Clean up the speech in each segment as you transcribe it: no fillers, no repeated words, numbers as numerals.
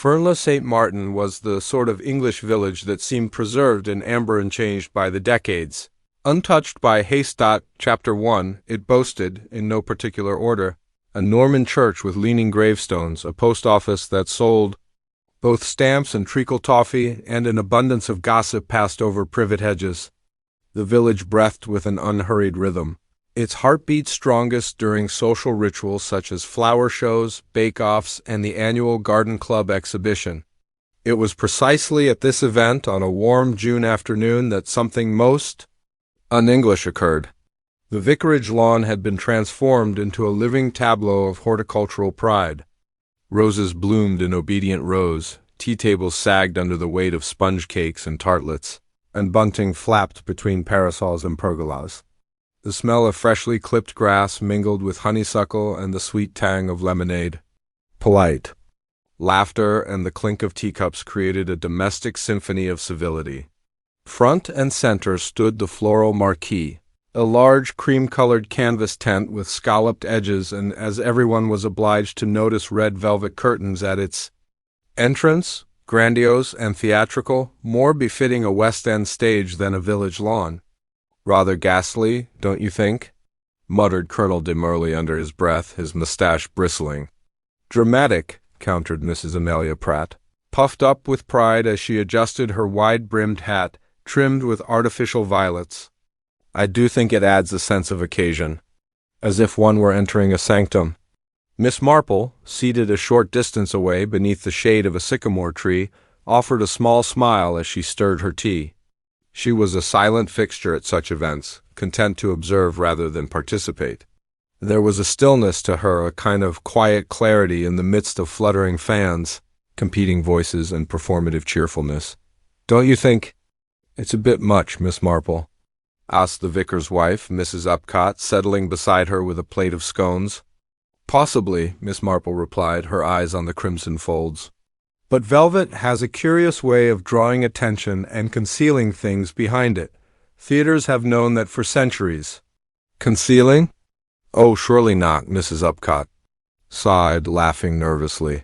Fernley St. Martin was the sort of English village that seemed preserved in amber and changed by the decades. Untouched by haste. Chapter 1, it boasted, in no particular order, a Norman church with leaning gravestones, a post office that sold both stamps and treacle toffee, and an abundance of gossip passed over privet hedges. The village breathed with an unhurried rhythm, its heartbeat strongest during social rituals such as flower shows, bake-offs, and the annual garden club exhibition. It was precisely at this event on a warm June afternoon that something most un-English occurred. The vicarage lawn had been transformed into a living tableau of horticultural pride. Roses bloomed in obedient rows, tea tables sagged under the weight of sponge cakes and tartlets, and bunting flapped between parasols and pergolas. The smell of freshly clipped grass mingled with honeysuckle and the sweet tang of lemonade. Polite laughter and the clink of teacups created a domestic symphony of civility. Front and center stood the floral marquee, a large cream-colored canvas tent with scalloped edges, and as everyone was obliged to notice red velvet curtains at its entrance, grandiose and theatrical, more befitting a West End stage than a village lawn. "Rather ghastly, don't you think?" muttered Colonel de Merle under his breath, his mustache bristling. "Dramatic," countered Mrs. Amelia Pratt, puffed up with pride as she adjusted her wide-brimmed hat, trimmed with artificial violets. "I do think it adds a sense of occasion, as if one were entering a sanctum." Miss Marple, seated a short distance away beneath the shade of a sycamore tree, offered a small smile as she stirred her tea. She was a silent fixture at such events, content to observe rather than participate. There was a stillness to her, a kind of quiet clarity in the midst of fluttering fans, competing voices, and performative cheerfulness. "Don't you think it's a bit much, Miss Marple?" asked the vicar's wife, Mrs. Upcott, settling beside her with a plate of scones. "Possibly," Miss Marple replied, her eyes on the crimson folds. "But velvet has a curious way of drawing attention and concealing things behind it. Theaters have known that for centuries." "Concealing? Oh, surely not," Mrs. Upcott sighed, laughing nervously.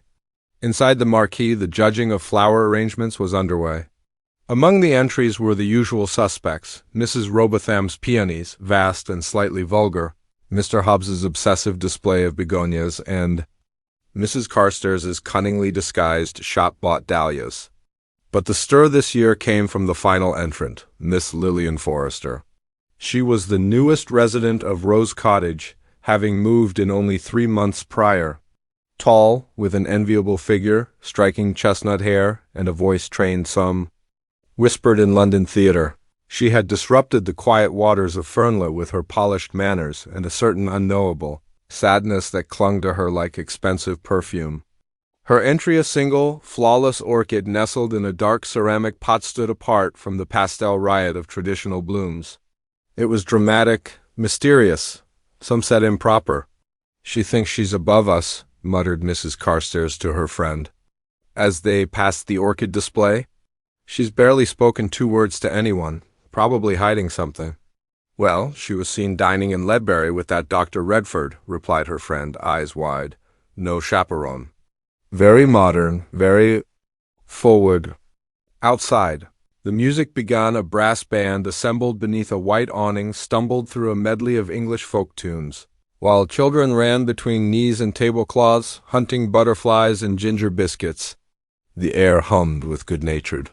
Inside the marquee, the judging of flower arrangements was underway. Among the entries were the usual suspects: Mrs. Robotham's peonies, vast and slightly vulgar, Mr. Hobbs's obsessive display of begonias, and Mrs. Carstairs' cunningly disguised shop-bought dahlias. But the stir this year came from the final entrant, Miss Lillian Forrester. She was the newest resident of Rose Cottage, having moved in only 3 months prior. Tall, with an enviable figure, striking chestnut hair, and a voice trained some whispered in London theatre. She had disrupted the quiet waters of Fernley with her polished manners and a certain unknowable sadness that clung to her like expensive perfume. Her entry, a single, flawless orchid nestled in a dark ceramic pot, stood apart from the pastel riot of traditional blooms. It was dramatic, mysterious, some said improper. "She thinks she's above us," muttered Mrs. Carstairs to her friend, as they passed the orchid display. "She's barely spoken 2 words to anyone, probably hiding something." "Well, she was seen dining in Ledbury with that Dr. Redford," replied her friend, eyes wide. "No chaperone. Very modern, very forward." Outside, the music began. A brass band assembled beneath a white awning stumbled through a medley of English folk tunes, while children ran between knees and tablecloths, hunting butterflies and ginger biscuits. The air hummed with good-natured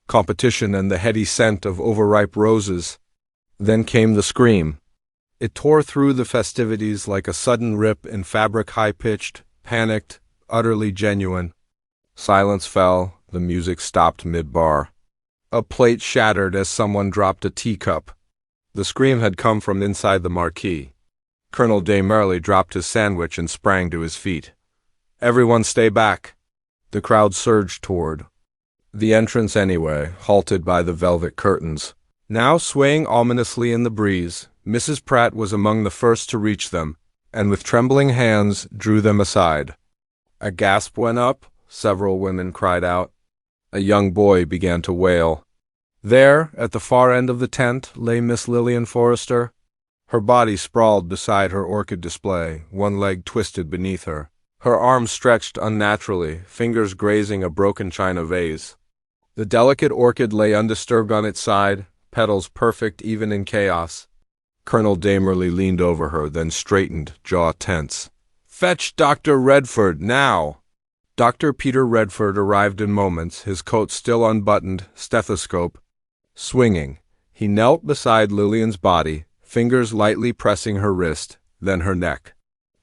competition and the heady scent of overripe roses. Then came the scream. It tore through the festivities like a sudden rip in fabric, high-pitched, panicked, utterly genuine. Silence fell. The music stopped mid-bar. A plate shattered as someone dropped a teacup. The scream had come from inside the marquee. Colonel de Merle dropped his sandwich and sprang to his feet. "Everyone stay back." The crowd surged toward the entrance anyway, halted by the velvet curtains. Now swaying ominously in the breeze, Mrs. Pratt was among the first to reach them, and with trembling hands drew them aside. A gasp went up. Several women cried out. A young boy began to wail. There, at the far end of the tent, lay Miss Lillian Forrester. Her body sprawled beside her orchid display, one leg twisted beneath her, Her arms stretched unnaturally, fingers grazing a broken china vase. The delicate orchid lay undisturbed on its side, petals perfect even in chaos. Colonel Damerly leaned over her, then straightened, jaw tense. "Fetch Dr. Redford, now!" Dr. Peter Redford arrived in moments, his coat still unbuttoned, stethoscope swinging. He knelt beside Lillian's body, fingers lightly pressing her wrist, then her neck.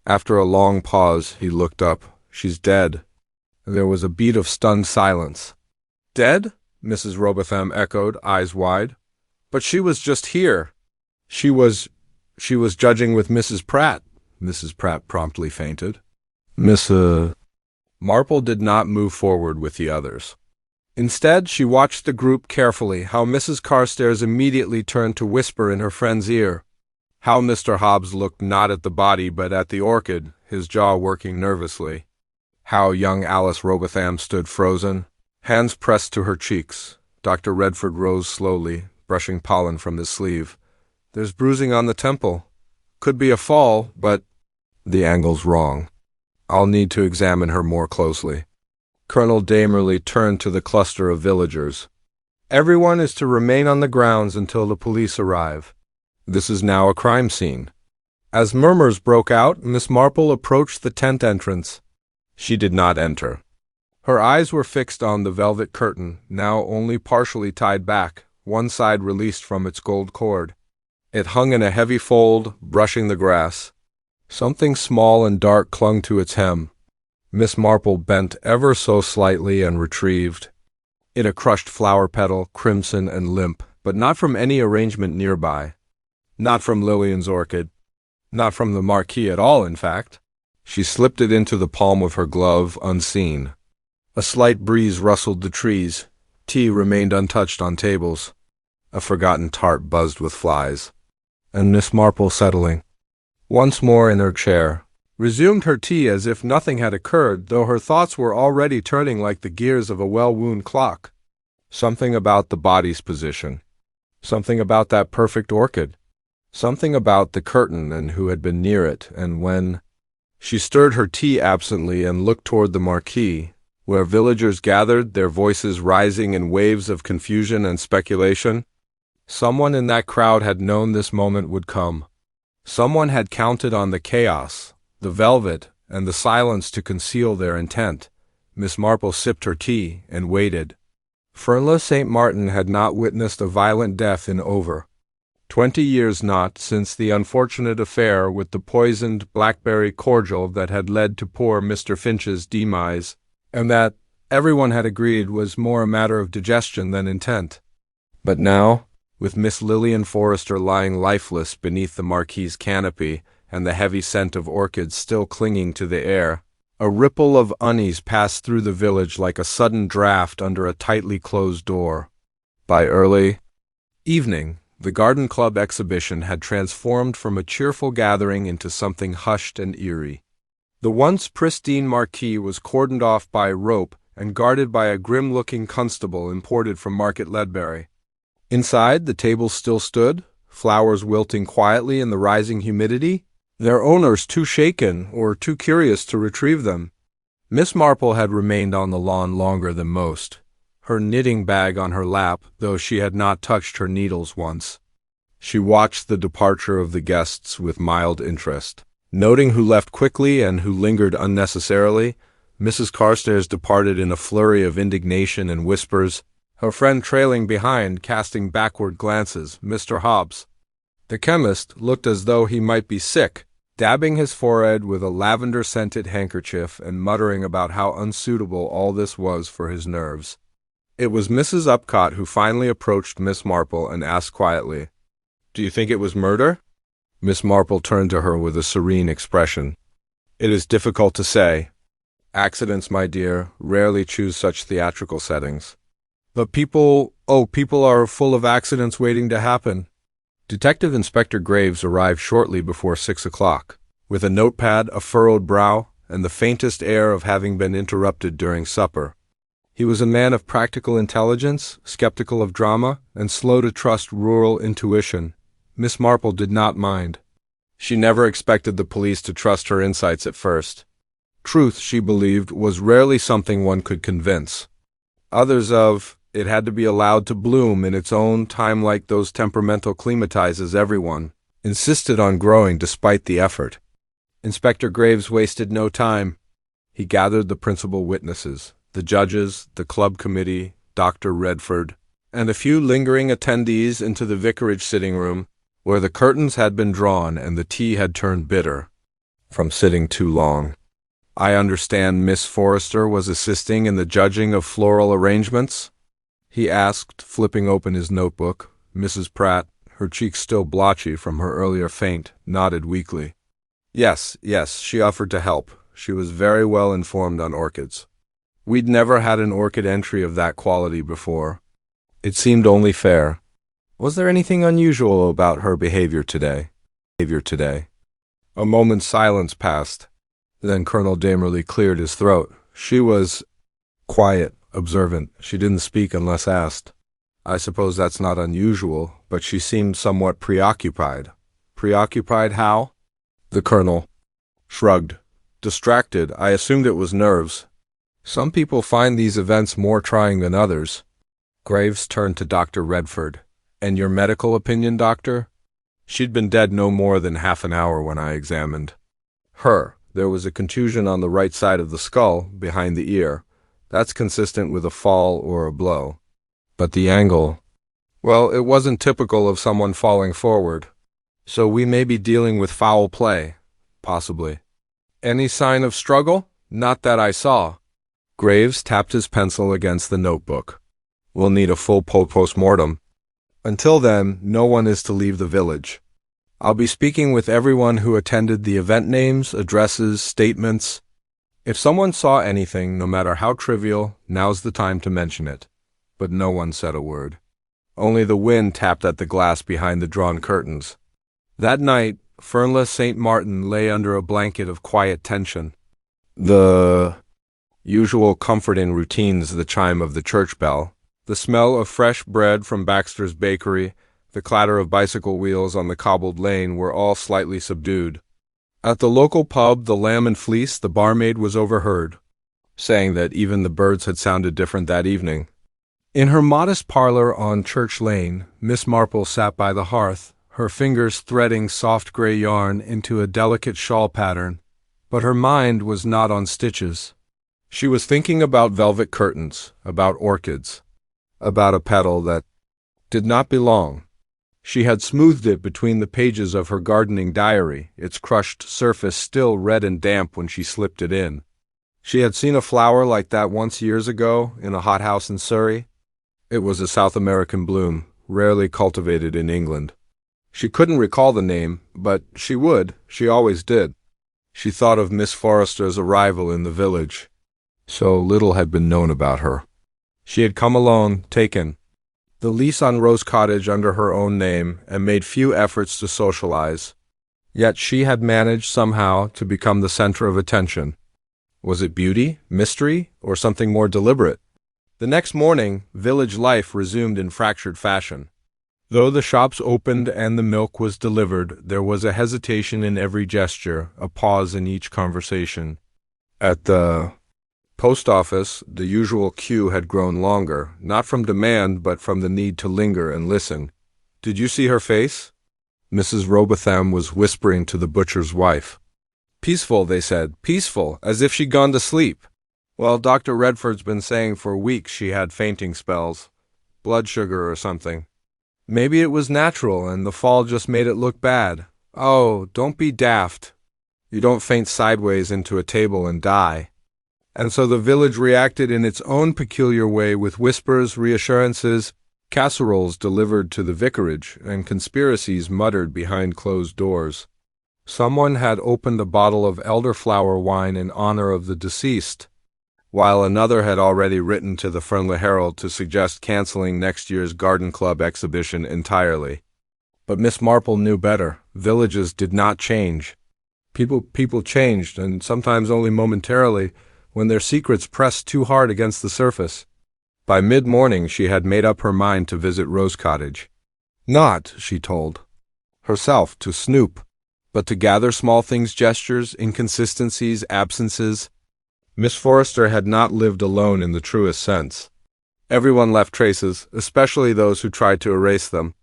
After a long pause, he looked up. "She's dead." There was a beat of stunned silence. "Dead?" Mrs. Robotham echoed, eyes wide. "But she was just here." She was judging with Mrs. Pratt," Mrs. Pratt promptly fainted. Miss Marple did not move forward with the others. Instead, she watched the group carefully, how Mrs. Carstairs immediately turned to whisper in her friend's ear, how Mr. Hobbs looked not at the body but at the orchid, his jaw working nervously, how young Alice Robotham stood frozen, hands pressed to her cheeks. Dr. Redford rose slowly, brushing pollen from his sleeve. "There's bruising on the temple. Could be a fall, but the angle's wrong. I'll need to examine her more closely." Colonel Damerly turned to the cluster of villagers. "Everyone is to remain on the grounds until the police arrive. This is now a crime scene." As murmurs broke out, Miss Marple approached the tent entrance. She did not enter. Her eyes were fixed on the velvet curtain, now only partially tied back, one side released from its gold cord. It hung in a heavy fold, brushing the grass. Something small and dark clung to its hem. Miss Marple bent ever so slightly and retrieved it, a crushed flower petal, crimson and limp, but not from any arrangement nearby. Not from Lillian's orchid. Not from the marquis at all, in fact. She slipped it into the palm of her glove, unseen. A slight breeze rustled the trees. Tea remained untouched on tables. A forgotten tart buzzed with flies. And Miss Marple, settling once more in her chair, resumed her tea as if nothing had occurred, though her thoughts were already turning like the gears of a well-wound clock. Something about the body's position. Something about that perfect orchid. Something about the curtain and who had been near it, and when. She stirred her tea absently and looked toward the marquee, where villagers gathered, their voices rising in waves of confusion and speculation. Someone in that crowd had known this moment would come. Someone had counted on the chaos, the velvet, and the silence to conceal their intent. Miss Marple sipped her tea and waited. Fernla St. Martin had not witnessed a violent death in over 20 years, not since the unfortunate affair with the poisoned blackberry cordial that had led to poor Mr. Finch's demise, and that, everyone had agreed, was more a matter of digestion than intent. But now, with Miss Lillian Forrester lying lifeless beneath the marquis's canopy and the heavy scent of orchids still clinging to the air, a ripple of unease passed through the village like a sudden draft under a tightly closed door. By early evening, the Garden Club exhibition had transformed from a cheerful gathering into something hushed and eerie. The once pristine marquee was cordoned off by rope and guarded by a grim-looking constable imported from Market Ledbury. Inside, the tables still stood, flowers wilting quietly in the rising humidity, their owners too shaken or too curious to retrieve them. Miss Marple had remained on the lawn longer than most, her knitting bag on her lap, though she had not touched her needles once. She watched the departure of the guests with mild interest. Noting who left quickly and who lingered unnecessarily, Mrs. Carstairs departed in a flurry of indignation and whispers, her friend trailing behind, casting backward glances. Mr. Hobbs, the chemist, looked as though he might be sick, dabbing his forehead with a lavender-scented handkerchief and muttering about how unsuitable all this was for his nerves. It was Mrs. Upcott who finally approached Miss Marple and asked quietly, "Do you think it was murder?" Miss Marple turned to her with a serene expression. "It is difficult to say. Accidents, my dear, rarely choose such theatrical settings. But people are full of accidents waiting to happen." Detective Inspector Graves arrived shortly before 6 o'clock, with a notepad, a furrowed brow, and the faintest air of having been interrupted during supper. He was a man of practical intelligence, skeptical of drama, and slow to trust rural intuition. Miss Marple did not mind. She never expected the police to trust her insights at first. Truth, she believed, was rarely something one could convince. Others of it had to be allowed to bloom in its own time like those temperamental climatizes everyone insisted on growing despite the effort. Inspector Graves wasted no time. He gathered the principal witnesses, the judges, the club committee, Dr. Redford, and a few lingering attendees into the vicarage sitting room, where the curtains had been drawn and the tea had turned bitter from sitting too long. I understand Miss Forrester was assisting in the judging of floral arrangements? He asked, flipping open his notebook. Mrs. Pratt, her cheeks still blotchy from her earlier faint, nodded weakly. Yes, she offered to help. She was very well informed on orchids. We'd never had an orchid entry of that quality before. It seemed only fair. Was there anything unusual about her behavior today? A moment's silence passed. Then Colonel Damerly cleared his throat. She was quiet, observant. She didn't speak unless asked. I suppose that's not unusual, but she seemed somewhat preoccupied. Preoccupied how? The colonel shrugged. Distracted. I assumed it was nerves. Some people find these events more trying than others. Graves turned to Dr. Redford. And your medical opinion, doctor? She'd been dead no more than half an hour when I examined her. There was a contusion on the right side of the skull, behind the ear. That's consistent with a fall or a blow. But the angle, well, it wasn't typical of someone falling forward. So we may be dealing with foul play. Possibly. Any sign of struggle? Not that I saw. Graves tapped his pencil against the notebook. We'll need a full post-mortem. Until then, no one is to leave the village. I'll be speaking with everyone who attended the event, names, addresses, statements. If someone saw anything, no matter how trivial, now's the time to mention it. But no one said a word. Only the wind tapped at the glass behind the drawn curtains. That night, Fernless St. Martin lay under a blanket of quiet tension. The usual comforting routines, the chime of the church bell, the smell of fresh bread from Baxter's bakery, the clatter of bicycle wheels on the cobbled lane were all slightly subdued. At the local pub, the Lamb and Fleece, the barmaid was overheard, saying that even the birds had sounded different that evening. In her modest parlor on Church Lane, Miss Marple sat by the hearth, her fingers threading soft gray yarn into a delicate shawl pattern, but her mind was not on stitches. She was thinking about velvet curtains, about orchids, about a petal that did not belong. She had smoothed it between the pages of her gardening diary, its crushed surface still red and damp when she slipped it in. She had seen a flower like that once years ago in a hothouse in Surrey. It was a South American bloom, rarely cultivated in England. She couldn't recall the name, but she would. She always did. She thought of Miss Forrester's arrival in the village. So little had been known about her. She had come alone, taken the lease on Rose Cottage under her own name, and made few efforts to socialize. Yet she had managed somehow to become the center of attention. Was it beauty, mystery, or something more deliberate? The next morning, village life resumed in fractured fashion. Though the shops opened and the milk was delivered, there was a hesitation in every gesture, a pause in each conversation. At the post office, the usual queue had grown longer, not from demand, but from the need to linger and listen. Did you see her face? Mrs. Robotham was whispering to the butcher's wife. Peaceful, they said, peaceful, as if she'd gone to sleep. Well, Dr. Redford's been saying for weeks she had fainting spells. Blood sugar or something. Maybe it was natural and the fall just made it look bad. Oh, don't be daft. You don't faint sideways into a table and die. And so the village reacted in its own peculiar way with whispers, reassurances, casseroles delivered to the vicarage, and conspiracies muttered behind closed doors. Someone had opened a bottle of elderflower wine in honor of the deceased, while another had already written to the Fernley Herald to suggest canceling next year's garden club exhibition entirely. But Miss Marple knew better. Villages did not change. People changed, and sometimes only momentarily, when their secrets pressed too hard against the surface. By mid-morning she had made up her mind to visit Rose Cottage. Not, she told herself, to snoop, but to gather small things, gestures, inconsistencies, absences. Miss Forrester had not lived alone in the truest sense. Everyone left traces, especially those who tried to erase them.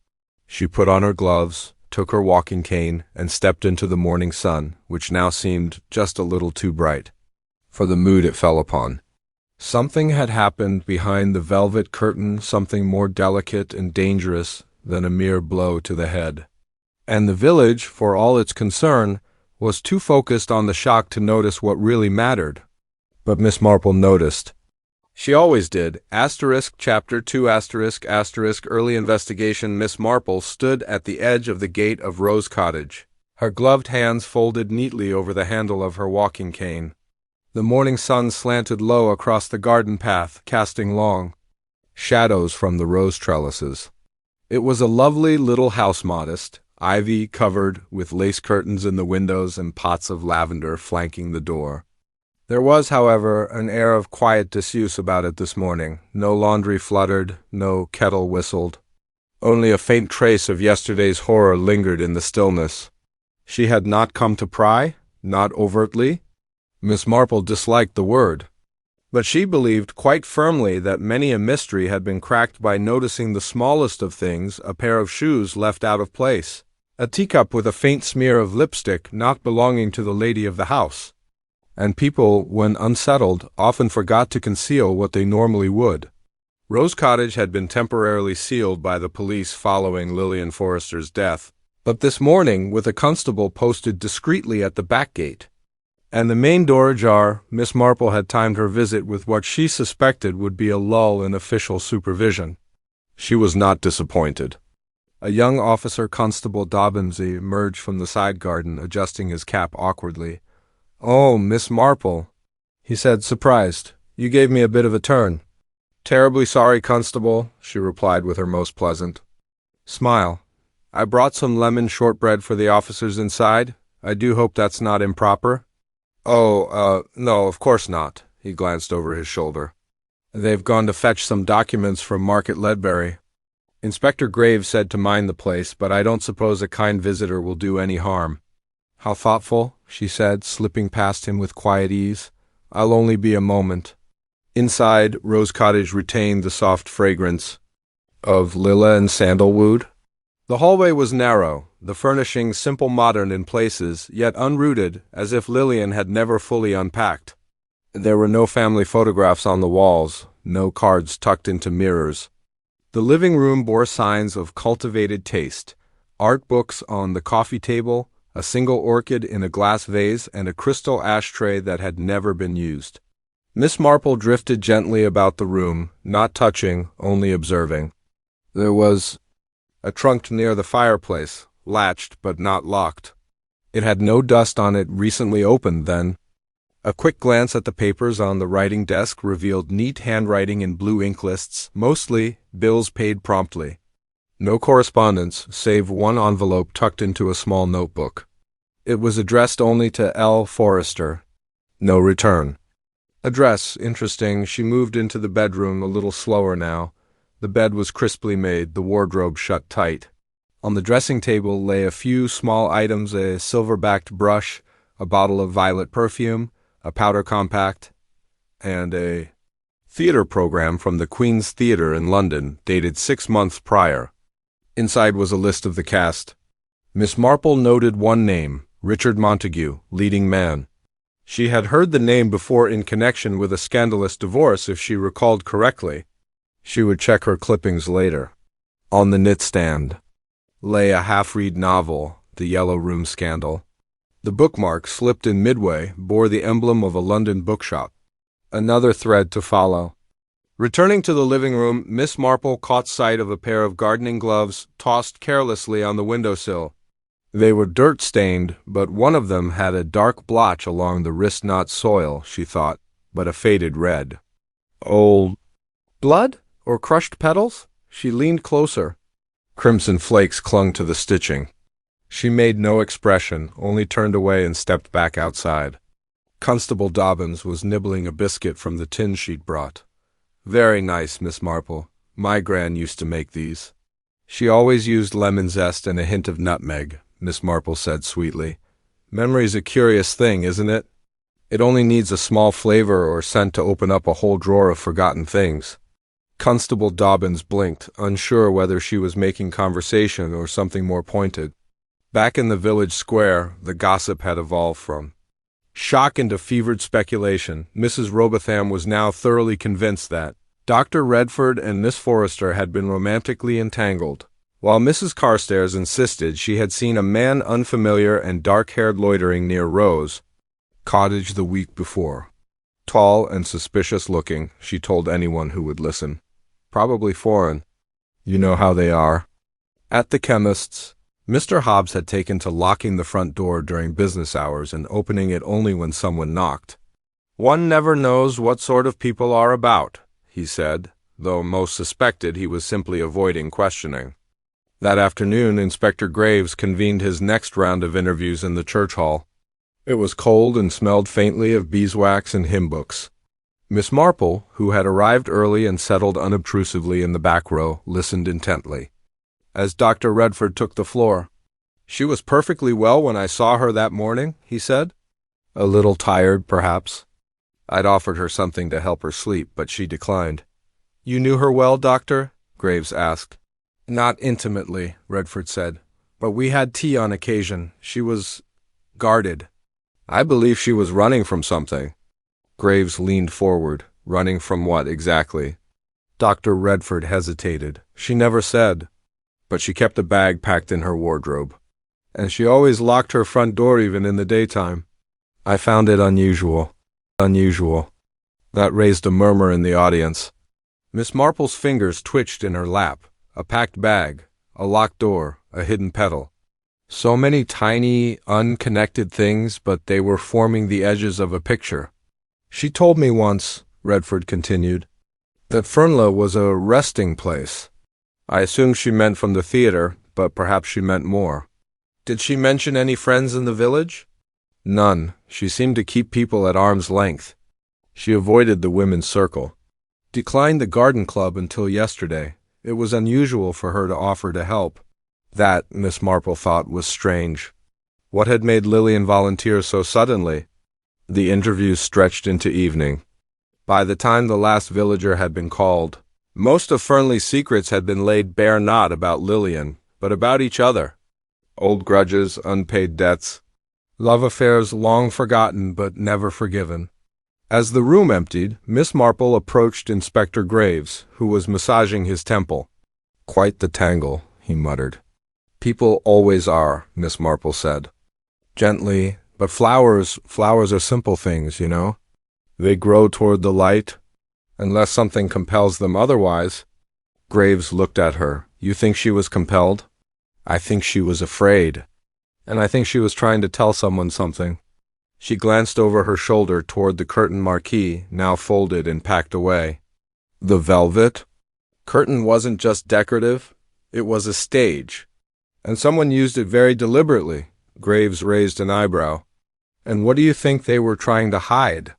She put on her gloves, took her walking cane, and stepped into the morning sun, which now seemed just a little too bright for the mood it fell upon. Something had happened behind the velvet curtain, something more delicate and dangerous than a mere blow to the head. And the village, for all its concern, was too focused on the shock to notice what really mattered. But Miss Marple noticed. She always did. Chapter 2 early investigation. Miss Marple stood at the edge of the gate of Rose Cottage, her gloved hands folded neatly over the handle of her walking cane. The morning sun slanted low across the garden path, casting long shadows from the rose trellises. It was a lovely little house, modest, ivy-covered, with lace curtains in the windows and pots of lavender flanking the door. There was, however, an air of quiet disuse about it this morning. No laundry fluttered, no kettle whistled. Only a faint trace of yesterday's horror lingered in the stillness. She had not come to pry, not overtly. Miss Marple disliked the word, but she believed quite firmly that many a mystery had been cracked by noticing the smallest of things, a pair of shoes left out of place, a teacup with a faint smear of lipstick not belonging to the lady of the house. And people, when unsettled, often forgot to conceal what they normally would. Rose Cottage had been temporarily sealed by the police following Lillian Forrester's death, but this morning, with a constable posted discreetly at the back gate, and the main door ajar, Miss Marple had timed her visit with what she suspected would be a lull in official supervision. She was not disappointed. A young officer, Constable Dobbins, emerged from the side garden, adjusting his cap awkwardly. "Oh, Miss Marple," he said, surprised. "You gave me a bit of a turn." "Terribly sorry, Constable," she replied with her most pleasant smile. "I brought some lemon shortbread for the officers inside. I do hope that's not improper." "Oh, no, of course not." He glanced over his shoulder. "They've gone to fetch some documents from Market Ledbury. Inspector Graves said to mind the place, but I don't suppose a kind visitor will do any harm." "How thoughtful," she said, slipping past him with quiet ease. "I'll only be a moment." Inside, Rose Cottage retained the soft fragrance of lilac and sandalwood. The hallway was narrow, the furnishings simple, modern in places, yet unrooted, as if Lillian had never fully unpacked. There were no family photographs on the walls, no cards tucked into mirrors. The living room bore signs of cultivated taste: art books on the coffee table, a single orchid in a glass vase, and a crystal ashtray that had never been used. Miss Marple drifted gently about the room, not touching, only observing. There was a trunk near the fireplace, latched but not locked. It had no dust on it, recently opened then. A quick glance at the papers on the writing desk revealed neat handwriting in blue ink lists, mostly bills paid promptly. No correspondence, save one envelope tucked into a small notebook. It was addressed only to L. Forrester. No return. Address, interesting. She moved into the bedroom a little slower now. The bed was crisply made, the wardrobe shut tight. On the dressing table lay a few small items: a silver-backed brush, a bottle of violet perfume, a powder compact, and a theater program from the Queen's Theatre in London, dated 6 months prior. Inside was a list of the cast. Miss Marple noted one name, Richard Montague, leading man. She had heard the name before in connection with a scandalous divorce, if she recalled correctly. She would check her clippings later. On the knitstand lay a half-read novel, The Yellow Room Scandal. The bookmark, slipped in midway, bore the emblem of a London bookshop. Another thread to follow. Returning to the living room, Miss Marple caught sight of a pair of gardening gloves tossed carelessly on the windowsill. They were dirt-stained, but one of them had a dark blotch along the wrist-knot soil, she thought, but a faded red. Old blood? Or crushed petals? She leaned closer. Crimson flakes clung to the stitching. She made no expression, only turned away and stepped back outside. Constable Dobbins was nibbling a biscuit from the tin she'd brought. "Very nice, Miss Marple. My gran used to make these." "She always used lemon zest and a hint of nutmeg," Miss Marple said sweetly. Memory's a curious thing, isn't it? It only needs a small flavor or scent to open up a whole drawer of forgotten things. Constable Dobbins blinked, unsure whether she was making conversation or something more pointed. Back in the village square, the gossip had evolved from shock into fevered speculation. Mrs. Robotham was now thoroughly convinced that Dr. Redford and Miss Forrester had been romantically entangled, while Mrs. Carstairs insisted she had seen a man unfamiliar and dark-haired loitering near Rose Cottage the week before. Tall and suspicious-looking, she told anyone who would listen. Probably foreign. You know how they are. At the chemist's, Mr. Hobbs had taken to locking the front door during business hours and opening it only when someone knocked. "One never knows what sort of people are about," he said, though most suspected he was simply avoiding questioning. That afternoon, Inspector Graves convened his next round of interviews in the church hall. It was cold and smelled faintly of beeswax and hymn books. Miss Marple, who had arrived early and settled unobtrusively in the back row, listened intently. As Dr. Redford took the floor, "She was perfectly well when I saw her that morning," he said. "A little tired, perhaps. I'd offered her something to help her sleep, but she declined." "You knew her well, Doctor?" Graves asked. "Not intimately," Redford said, "but we had tea on occasion. She was guarded. I believe she was running from something." Graves leaned forward. Running from what, exactly? Dr. Redford hesitated. "She never said, but she kept a bag packed in her wardrobe. And she always locked her front door even in the daytime. I found it unusual." Unusual. That raised a murmur in the audience. Miss Marple's fingers twitched in her lap. A packed bag, a locked door, a hidden petal. So many tiny, unconnected things, but they were forming the edges of a picture. "She told me once," Redford continued, "that Fernley was a resting place. I assumed she meant from the theater, but perhaps she meant more." "Did she mention any friends in the village?" "None. She seemed to keep people at arm's length. She avoided the women's circle. Declined the garden club until yesterday. It was unusual for her to offer to help." That, Miss Marple thought, was strange. What had made Lillian volunteer so suddenly? The interviews stretched into evening. By the time the last villager had been called, most of Fernley's secrets had been laid bare, not about Lillian, but about each other. Old grudges, unpaid debts, love affairs long forgotten but never forgiven. As the room emptied, Miss Marple approached Inspector Graves, who was massaging his temple. "Quite the tangle," he muttered. "People always are," Miss Marple said. Gently, "But flowers are simple things, you know. They grow toward the light, unless something compels them otherwise." Graves looked at her. "You think she was compelled?" "I think she was afraid. And I think she was trying to tell someone something." She glanced over her shoulder toward the curtain marquee, now folded and packed away. "The velvet?" "Curtain wasn't just decorative. It was a stage. And someone used it very deliberately." Graves raised an eyebrow. "And what do you think they were trying to hide?"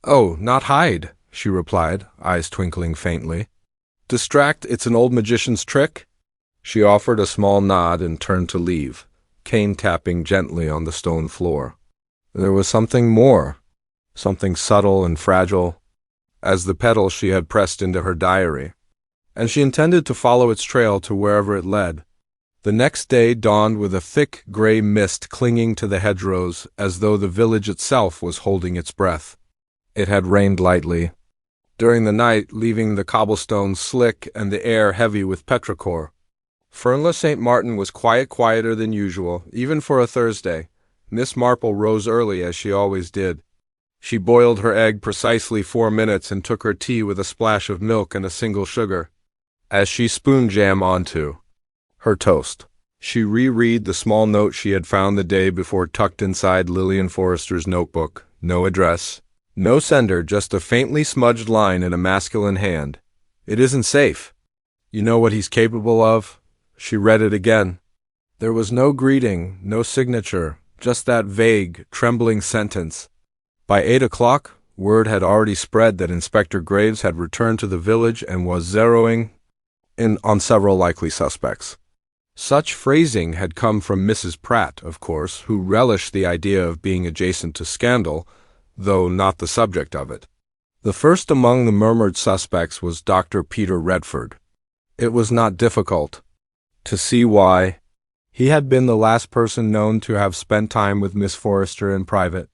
"Oh, not hide," she replied, eyes twinkling faintly. "Distract, it's an old magician's trick?" She offered a small nod and turned to leave, cane tapping gently on the stone floor. There was something more, something subtle and fragile, as the petal she had pressed into her diary, and she intended to follow its trail to wherever it led. The next day dawned with a thick gray mist clinging to the hedgerows, as though the village itself was holding its breath. It had rained lightly during the night, leaving the cobblestones slick and the air heavy with petrichor. Fernley St. Martin was quieter than usual, even for a Thursday. Miss Marple rose early, as she always did. She boiled her egg precisely 4 minutes and took her tea with a splash of milk and a single sugar. As she spooned jam onto her toast, she reread the small note she had found the day before tucked inside Lillian Forrester's notebook. No address, no sender, just a faintly smudged line in a masculine hand. "It isn't safe. You know what he's capable of?" She read it again. There was no greeting, no signature, just that vague, trembling sentence. By 8 o'clock, word had already spread that Inspector Graves had returned to the village and was zeroing in on several likely suspects. Such phrasing had come from Mrs. Pratt, of course, who relished the idea of being adjacent to scandal, though not the subject of it. The first among the murmured suspects was Dr. Peter Redford. It was not difficult to see why. He had been the last person known to have spent time with Miss Forrester in private.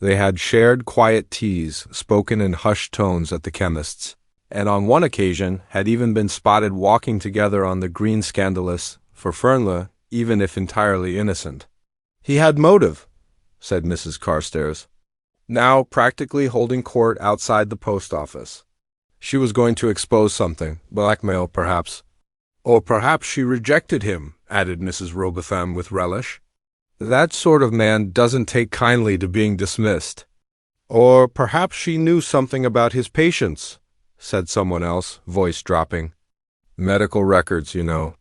They had shared quiet teas, spoken in hushed tones at the chemist's, and on one occasion had even been spotted walking together on the green scandalous, for Fernley, even if entirely innocent. "He had motive," said Mrs. Carstairs, now practically holding court outside the post office. She was going to expose something, blackmail perhaps. "Or perhaps she rejected him," added Mrs. Robotham with relish. "That sort of man doesn't take kindly to being dismissed." "Or perhaps she knew something about his patients," said someone else, voice dropping. "Medical records, you know.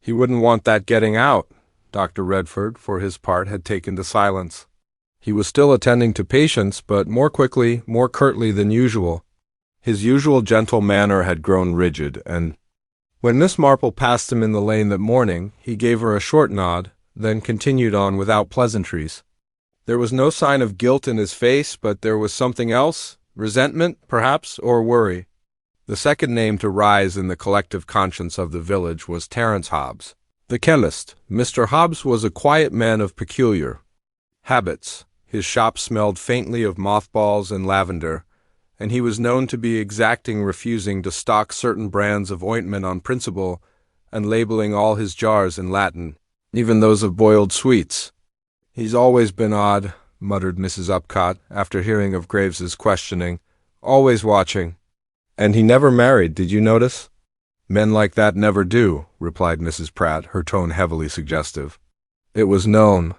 He wouldn't want that getting out." Dr. Redford, for his part, had taken to silence. He was still attending to patients, but more quickly, more curtly than usual. His usual gentle manner had grown rigid, and when Miss Marple passed him in the lane that morning, he gave her a short nod, then continued on without pleasantries. There was no sign of guilt in his face, but there was something else, resentment, perhaps, or worry. The second name to rise in the collective conscience of the village was Terence Hobbs, the chemist. Mr. Hobbs was a quiet man of peculiar habits. His shop smelled faintly of mothballs and lavender, and he was known to be exacting, refusing to stock certain brands of ointment on principle, and labeling all his jars in Latin, even those of boiled sweets. "He's always been odd," muttered Mrs. Upcott, after hearing of Graves's questioning. "Always watching. And he never married, did you notice?" "Men like that never do," replied Mrs. Pratt, her tone heavily suggestive. It was known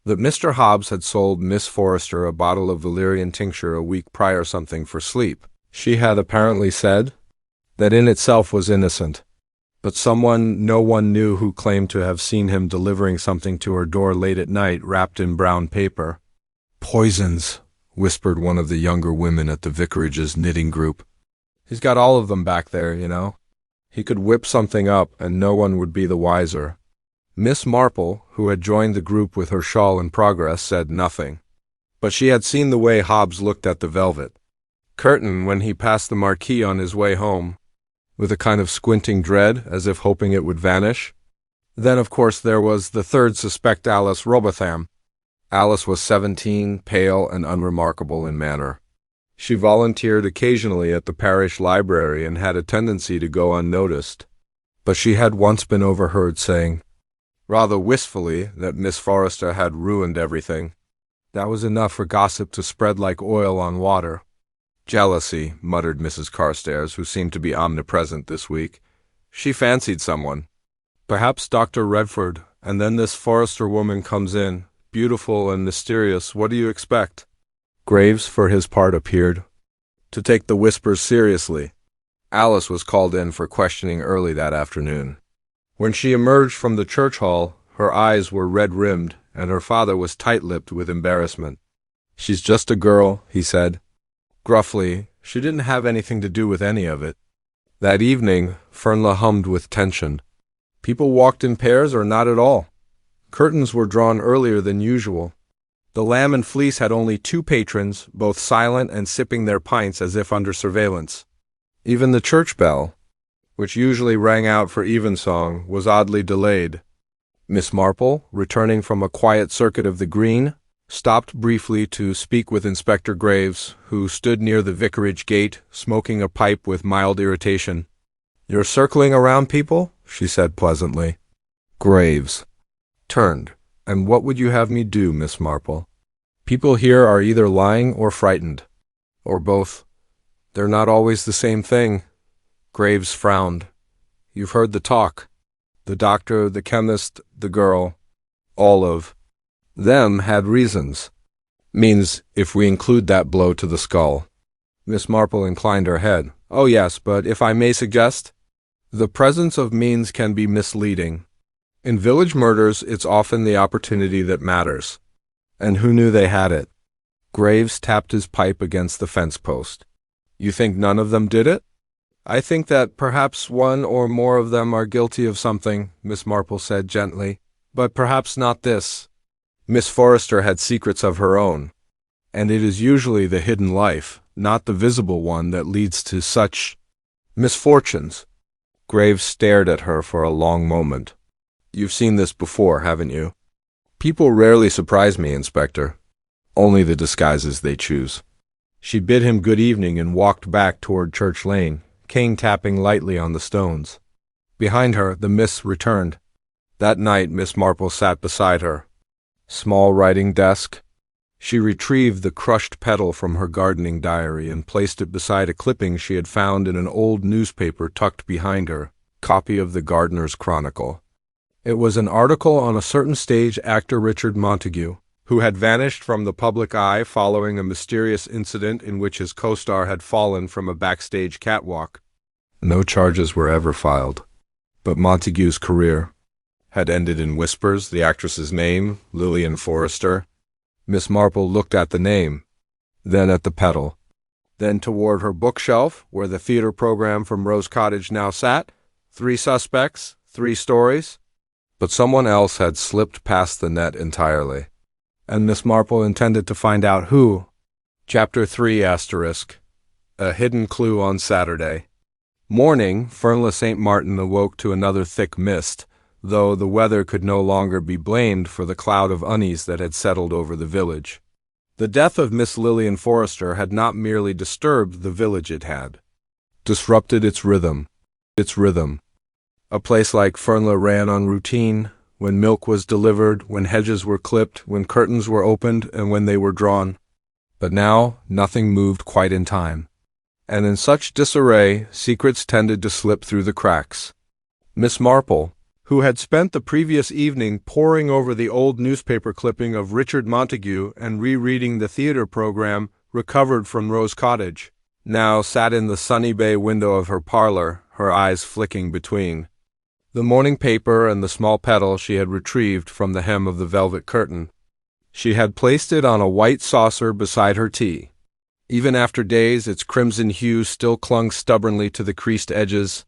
that Mr. Hobbs had sold Miss Forrester a bottle of valerian tincture a week prior, something for sleep. She had apparently said that in itself was innocent, but someone no one knew who claimed to have seen him delivering something to her door late at night wrapped in brown paper. "Poisons," whispered one of the younger women at the vicarage's knitting group. "He's got all of them back there, you know. He could whip something up and no one would be the wiser." Miss Marple, who had joined the group with her shawl in progress, said nothing. But she had seen the way Hobbs looked at the velvet curtain when he passed the marquee on his way home, with a kind of squinting dread, as if hoping it would vanish. Then, of course, there was the third suspect, Alice Robotham. Alice was 17, pale and unremarkable in manner. She volunteered occasionally at the parish library and had a tendency to go unnoticed. But she had once been overheard saying, rather wistfully, that Miss Forrester had ruined everything. That was enough for gossip to spread like oil on water. "Jealousy," muttered Mrs. Carstairs, who seemed to be omnipresent this week. "She fancied someone. Perhaps Dr. Redford, and then this Forrester woman comes in, beautiful and mysterious. What do you expect?" Graves, for his part, appeared to take the whispers seriously. Alice was called in for questioning early that afternoon. When she emerged from the church hall, her eyes were red-rimmed, and her father was tight-lipped with embarrassment. "She's just a girl," he said gruffly. "She didn't have anything to do with any of it." That evening, Fernley hummed with tension. People walked in pairs or not at all. Curtains were drawn earlier than usual. The Lamb and Fleece had only 2 patrons, both silent and sipping their pints as if under surveillance. Even the church bell, which usually rang out for evensong, was oddly delayed. Miss Marple, returning from a quiet circuit of the green, stopped briefly to speak with Inspector Graves, who stood near the vicarage gate, smoking a pipe with mild irritation. "You're circling around people?" she said pleasantly. Graves turned. "And what would you have me do, Miss Marple? People here are either lying or frightened, or both. They're not always the same thing." Graves frowned. "You've heard the talk. The doctor, the chemist, the girl, all of them had reasons. Means if we include that blow to the skull." Miss Marple inclined her head. "Oh yes, but if I may suggest, the presence of means can be misleading. In village murders, it's often the opportunity that matters. And who knew they had it?" Graves tapped his pipe against the fence post. "You think none of them did it?" I think that perhaps one or more of them are guilty of something, Miss Marple said gently, but perhaps not this. Miss Forrester had secrets of her own, and it is usually the hidden life, not the visible one, that leads to such misfortunes. Graves stared at her for a long moment. You've seen this before, haven't you? People rarely surprise me, Inspector. Only the disguises they choose. She bid him good evening and walked back toward Church Lane, cane tapping lightly on the stones. Behind her, the miss returned. That night, Miss Marple sat beside her. Small writing desk. She retrieved the crushed petal from her gardening diary and placed it beside a clipping she had found in an old newspaper tucked behind her, copy of the Gardener's Chronicle. It was an article on a certain stage actor Richard Montague, who had vanished from the public eye following a mysterious incident in which his co-star had fallen from a backstage catwalk. No charges were ever filed, but Montague's career had ended in whispers. The actress's name, Lillian Forrester. Miss Marple looked at the name, then at the petal, then toward her bookshelf, where the theater program from Rose Cottage now sat. 3 suspects, 3 stories. But someone else had slipped past the net entirely, and Miss Marple intended to find out who. Chapter 3 asterisk. A hidden clue on Saturday. Morning, Fernley St. Martin awoke to another thick mist, though the weather could no longer be blamed for the cloud of unease that had settled over the village. The death of Miss Lillian Forrester had not merely disturbed the village, it had disrupted its rhythm. A place like Fernley ran on routine, when milk was delivered, when hedges were clipped, when curtains were opened, and when they were drawn. But now nothing moved quite in time, and in such disarray secrets tended to slip through the cracks. Miss Marple, who had spent the previous evening poring over the old newspaper clipping of Richard Montague and rereading the theater program recovered from Rose Cottage, now sat in the sunny bay window of her parlor, her eyes flicking between the morning paper and the small petal she had retrieved from the hem of the velvet curtain. She had placed it on a white saucer beside her tea. Even after days, its crimson hue still clung stubbornly to the creased edges.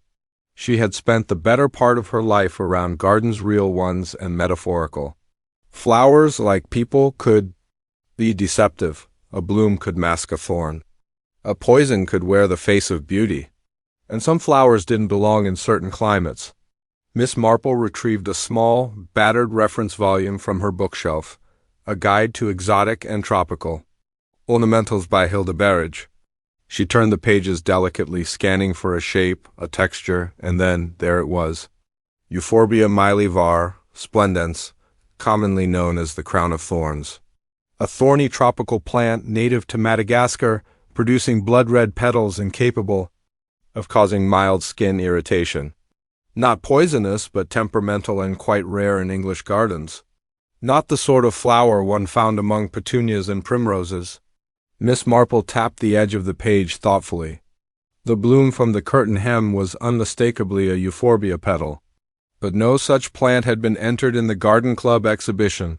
She had spent the better part of her life around gardens, real ones and metaphorical. Flowers, like people, could be deceptive. A bloom could mask a thorn. A poison could wear the face of beauty. And some flowers didn't belong in certain climates. Miss Marple retrieved a small, battered reference volume from her bookshelf, A Guide to Exotic and Tropical. Ornamentals by Hilda Berridge. She turned the pages delicately, scanning for a shape, a texture, and then there it was. Euphorbia Miley var, splendens, commonly known as the crown of thorns. A thorny tropical plant native to Madagascar, producing blood-red petals and capable of causing mild skin irritation. Not poisonous, but temperamental and quite rare in English gardens. Not the sort of flower one found among petunias and primroses. Miss Marple tapped the edge of the page thoughtfully. The bloom from the curtain hem was unmistakably a euphorbia petal, but no such plant had been entered in the garden club exhibition,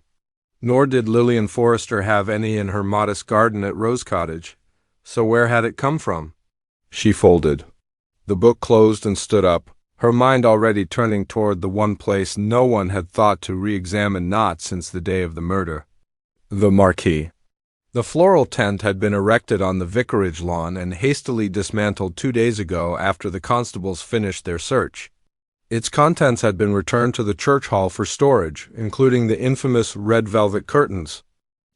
nor did Lillian Forrester have any in her modest garden at Rose Cottage. So where had it come from? She folded the book, closed, and stood up, her mind already turning toward the one place no one had thought to re-examine, not since the day of the murder. The marquee. The floral tent had been erected on the vicarage lawn and hastily dismantled 2 days ago after the constables finished their search. Its contents had been returned to the church hall for storage, including the infamous red velvet curtains.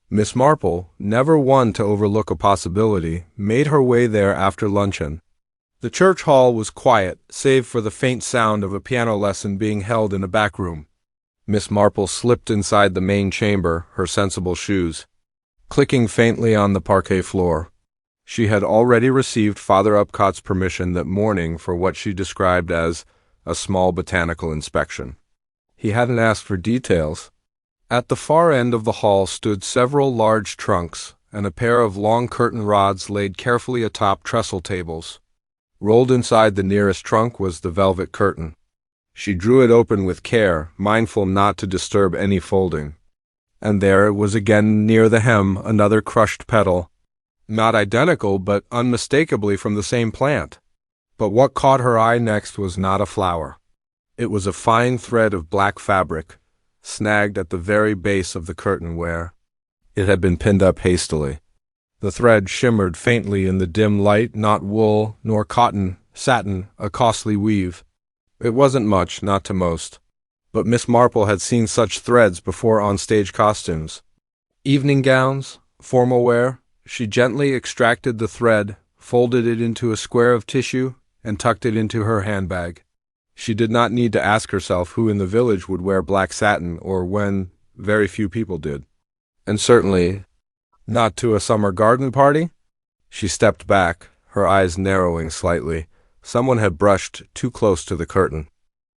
Miss Marple, never one to overlook a possibility, made her way there after luncheon. The church hall was quiet, save for the faint sound of a piano lesson being held in a back room. Miss Marple slipped inside the main chamber, her sensible shoes clicking faintly on the parquet floor. She had already received Father Upcott's permission that morning for what she described as a small botanical inspection. He hadn't asked for details. At the far end of the hall stood several large trunks, and a pair of long curtain rods laid carefully atop trestle tables. Rolled inside the nearest trunk was the velvet curtain. She drew it open with care, mindful not to disturb any folding. And there it was again, near the hem, another crushed petal, not identical but unmistakably from the same plant. But what caught her eye next was not a flower. It was a fine thread of black fabric, snagged at the very base of the curtain where it had been pinned up hastily. The thread shimmered faintly in the dim light, not wool, nor cotton, satin, a costly weave. It wasn't much, not to most. But Miss Marple had seen such threads before on stage costumes. Evening gowns, formal wear. She gently extracted the thread, folded it into a square of tissue, and tucked it into her handbag. She did not need to ask herself who in the village would wear black satin, or when very few people did. And certainly not to a summer garden party. She stepped back, her eyes narrowing slightly. Someone had brushed too close to the curtain.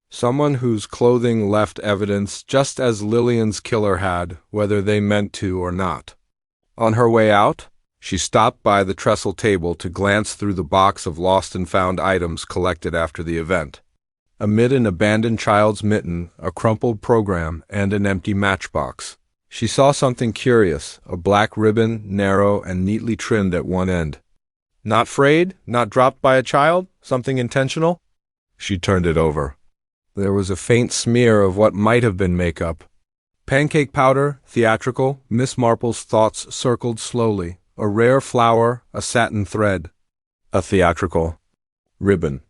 Someone whose clothing left evidence just as Lillian's killer had, whether they meant to or not. On her way out, she stopped by the trestle table to glance through the box of lost and found items collected after the event. Amid an abandoned child's mitten, a crumpled program, and an empty matchbox, she saw something curious, a black ribbon, narrow and neatly trimmed at one end. Not frayed? Not dropped by a child? Something intentional? She turned it over. There was a faint smear of what might have been makeup. Pancake powder, theatrical. Miss Marple's thoughts circled slowly. A rare flower, a satin thread. A theatrical ribbon.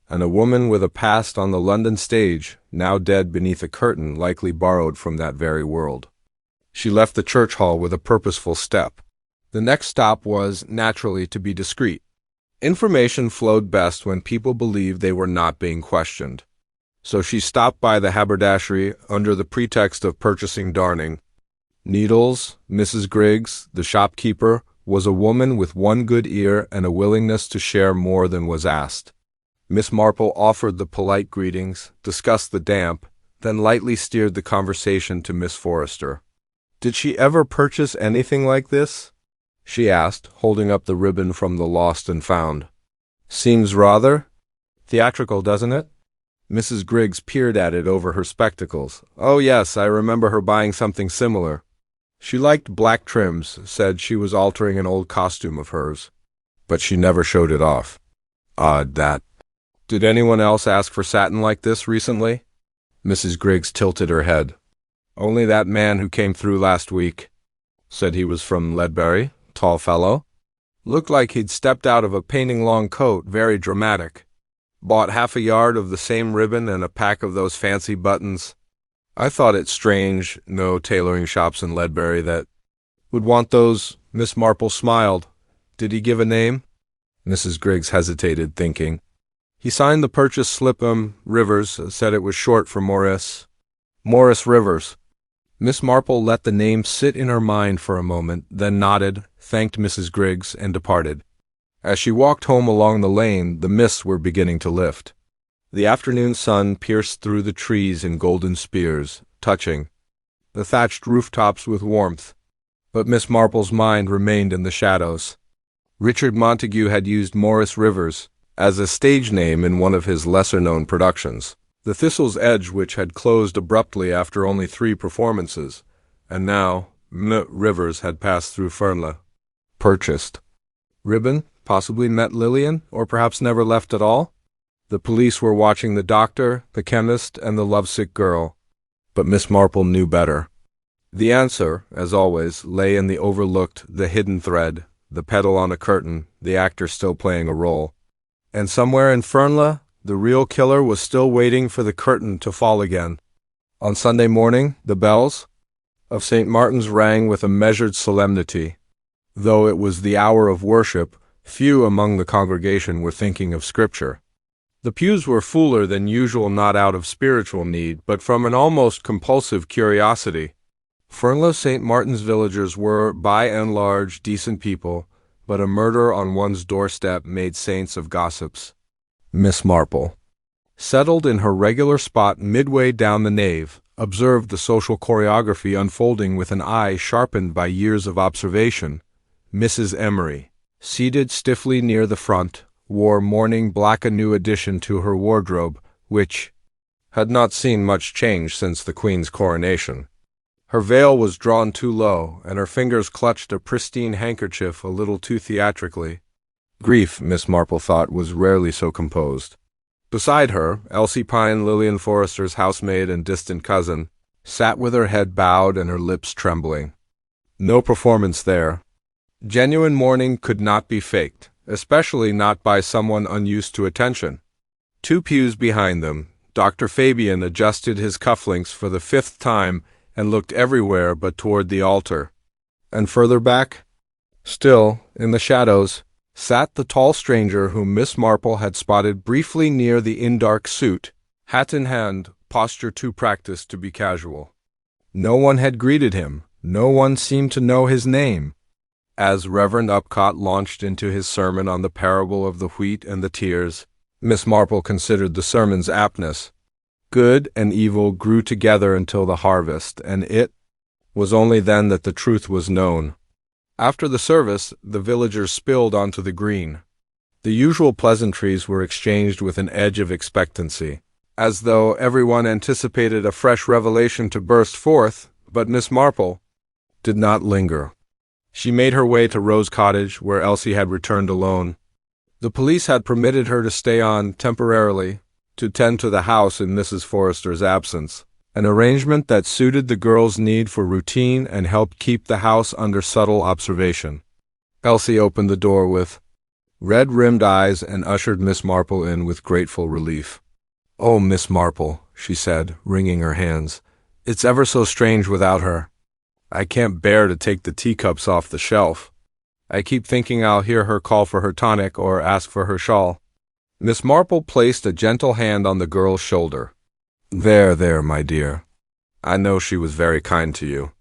And a woman with a past on the London stage, now dead beneath a curtain likely borrowed from that very world. She left the church hall with a purposeful step. The next stop was, naturally, to be discreet. Information flowed best when people believed they were not being questioned. So she stopped by the haberdashery under the pretext of purchasing darning. Needles, Mrs. Griggs, the shopkeeper, was a woman with one good ear and a willingness to share more than was asked. Miss Marple offered the polite greetings, discussed the damp, then lightly steered the conversation to Miss Forrester. "Did she ever purchase anything like this?" she asked, holding up the ribbon from the lost and found. "Seems rather theatrical, doesn't it?" Mrs. Griggs peered at it over her spectacles. "Oh yes, I remember her buying something similar. She liked black trims, said she was altering an old costume of hers. But she never showed it off. Odd, that. Did anyone else ask for satin like this recently?" Mrs. Griggs tilted her head. "Only that man who came through last week. Said he was from Ledbury, tall fellow. Looked like he'd stepped out of a painting-long coat, very dramatic. Bought half a yard of the same ribbon and a pack of those fancy buttons. I thought it strange, no tailoring shops in Ledbury that would want those." Miss Marple smiled. "Did he give a name?" Mrs. Griggs hesitated, thinking. "He signed the purchase slip, Rivers, said it was short for Morris Rivers." Miss Marple let the name sit in her mind for a moment, then nodded, thanked Mrs. Griggs, and departed. As she walked home along the lane, the mists were beginning to lift. The afternoon sun pierced through the trees in golden spears, touching the thatched rooftops with warmth. But Miss Marple's mind remained in the shadows. Richard Montague had used Morris Rivers as a stage name in one of his lesser-known productions, The Thistle's Edge, which had closed abruptly after only 3 performances, and now Rivers had passed through Fernley. Purchased. Ribbon, possibly met Lillian, or perhaps never left at all? The police were watching the doctor, the chemist, and the lovesick girl. But Miss Marple knew better. The answer, as always, lay in the overlooked, the hidden thread, the petal on a curtain, the actor still playing a role. And somewhere in Fernley, the real killer was still waiting for the curtain to fall again. On Sunday morning, the bells of St. Martin's rang with a measured solemnity. Though it was the hour of worship, few among the congregation were thinking of Scripture. The pews were fuller than usual, not out of spiritual need, but from an almost compulsive curiosity. Fernley St. Martin's villagers were, by and large, decent people, but a murder on one's doorstep made saints of gossips. Miss Marple, settled in her regular spot midway down the nave, observed the social choreography unfolding with an eye sharpened by years of observation. Mrs. Emery, seated stiffly near the front, wore mourning black, a new addition to her wardrobe, which had not seen much change since the Queen's coronation. Her veil was drawn too low, and her fingers clutched a pristine handkerchief a little too theatrically. Grief, Miss Marple thought, was rarely so composed. Beside her, Elsie Pine, Lillian Forrester's housemaid and distant cousin, sat with her head bowed and her lips trembling. No performance there. Genuine mourning could not be faked, especially not by someone unused to attention. 2 pews behind them, Dr. Fabian adjusted his cufflinks for the 5th time and looked everywhere but toward the altar. And further back, still, in the shadows, sat the tall stranger whom Miss Marple had spotted briefly near the indark suit, hat in hand, posture too practiced to be casual. No one had greeted him. No one seemed to know his name. As Reverend Upcott launched into his sermon on the parable of the wheat and the tears, Miss Marple considered the sermon's aptness. Good and evil grew together until the harvest, and it was only then that the truth was known. After the service, the villagers spilled onto the green. The usual pleasantries were exchanged with an edge of expectancy, as though everyone anticipated a fresh revelation to burst forth, but Miss Marple did not linger. She made her way to Rose Cottage, where Elsie had returned alone. The police had permitted her to stay on temporarily to tend to the house in Mrs. Forrester's absence, an arrangement that suited the girl's need for routine and helped keep the house under subtle observation. Elsie opened the door with red-rimmed eyes and ushered Miss Marple in with grateful relief. "Oh, Miss Marple," she said, wringing her hands, "it's ever so strange without her. I can't bear to take the teacups off the shelf. I keep thinking I'll hear her call for her tonic or ask for her shawl." Miss Marple placed a gentle hand on the girl's shoulder. There, my dear. I know she was very kind to you.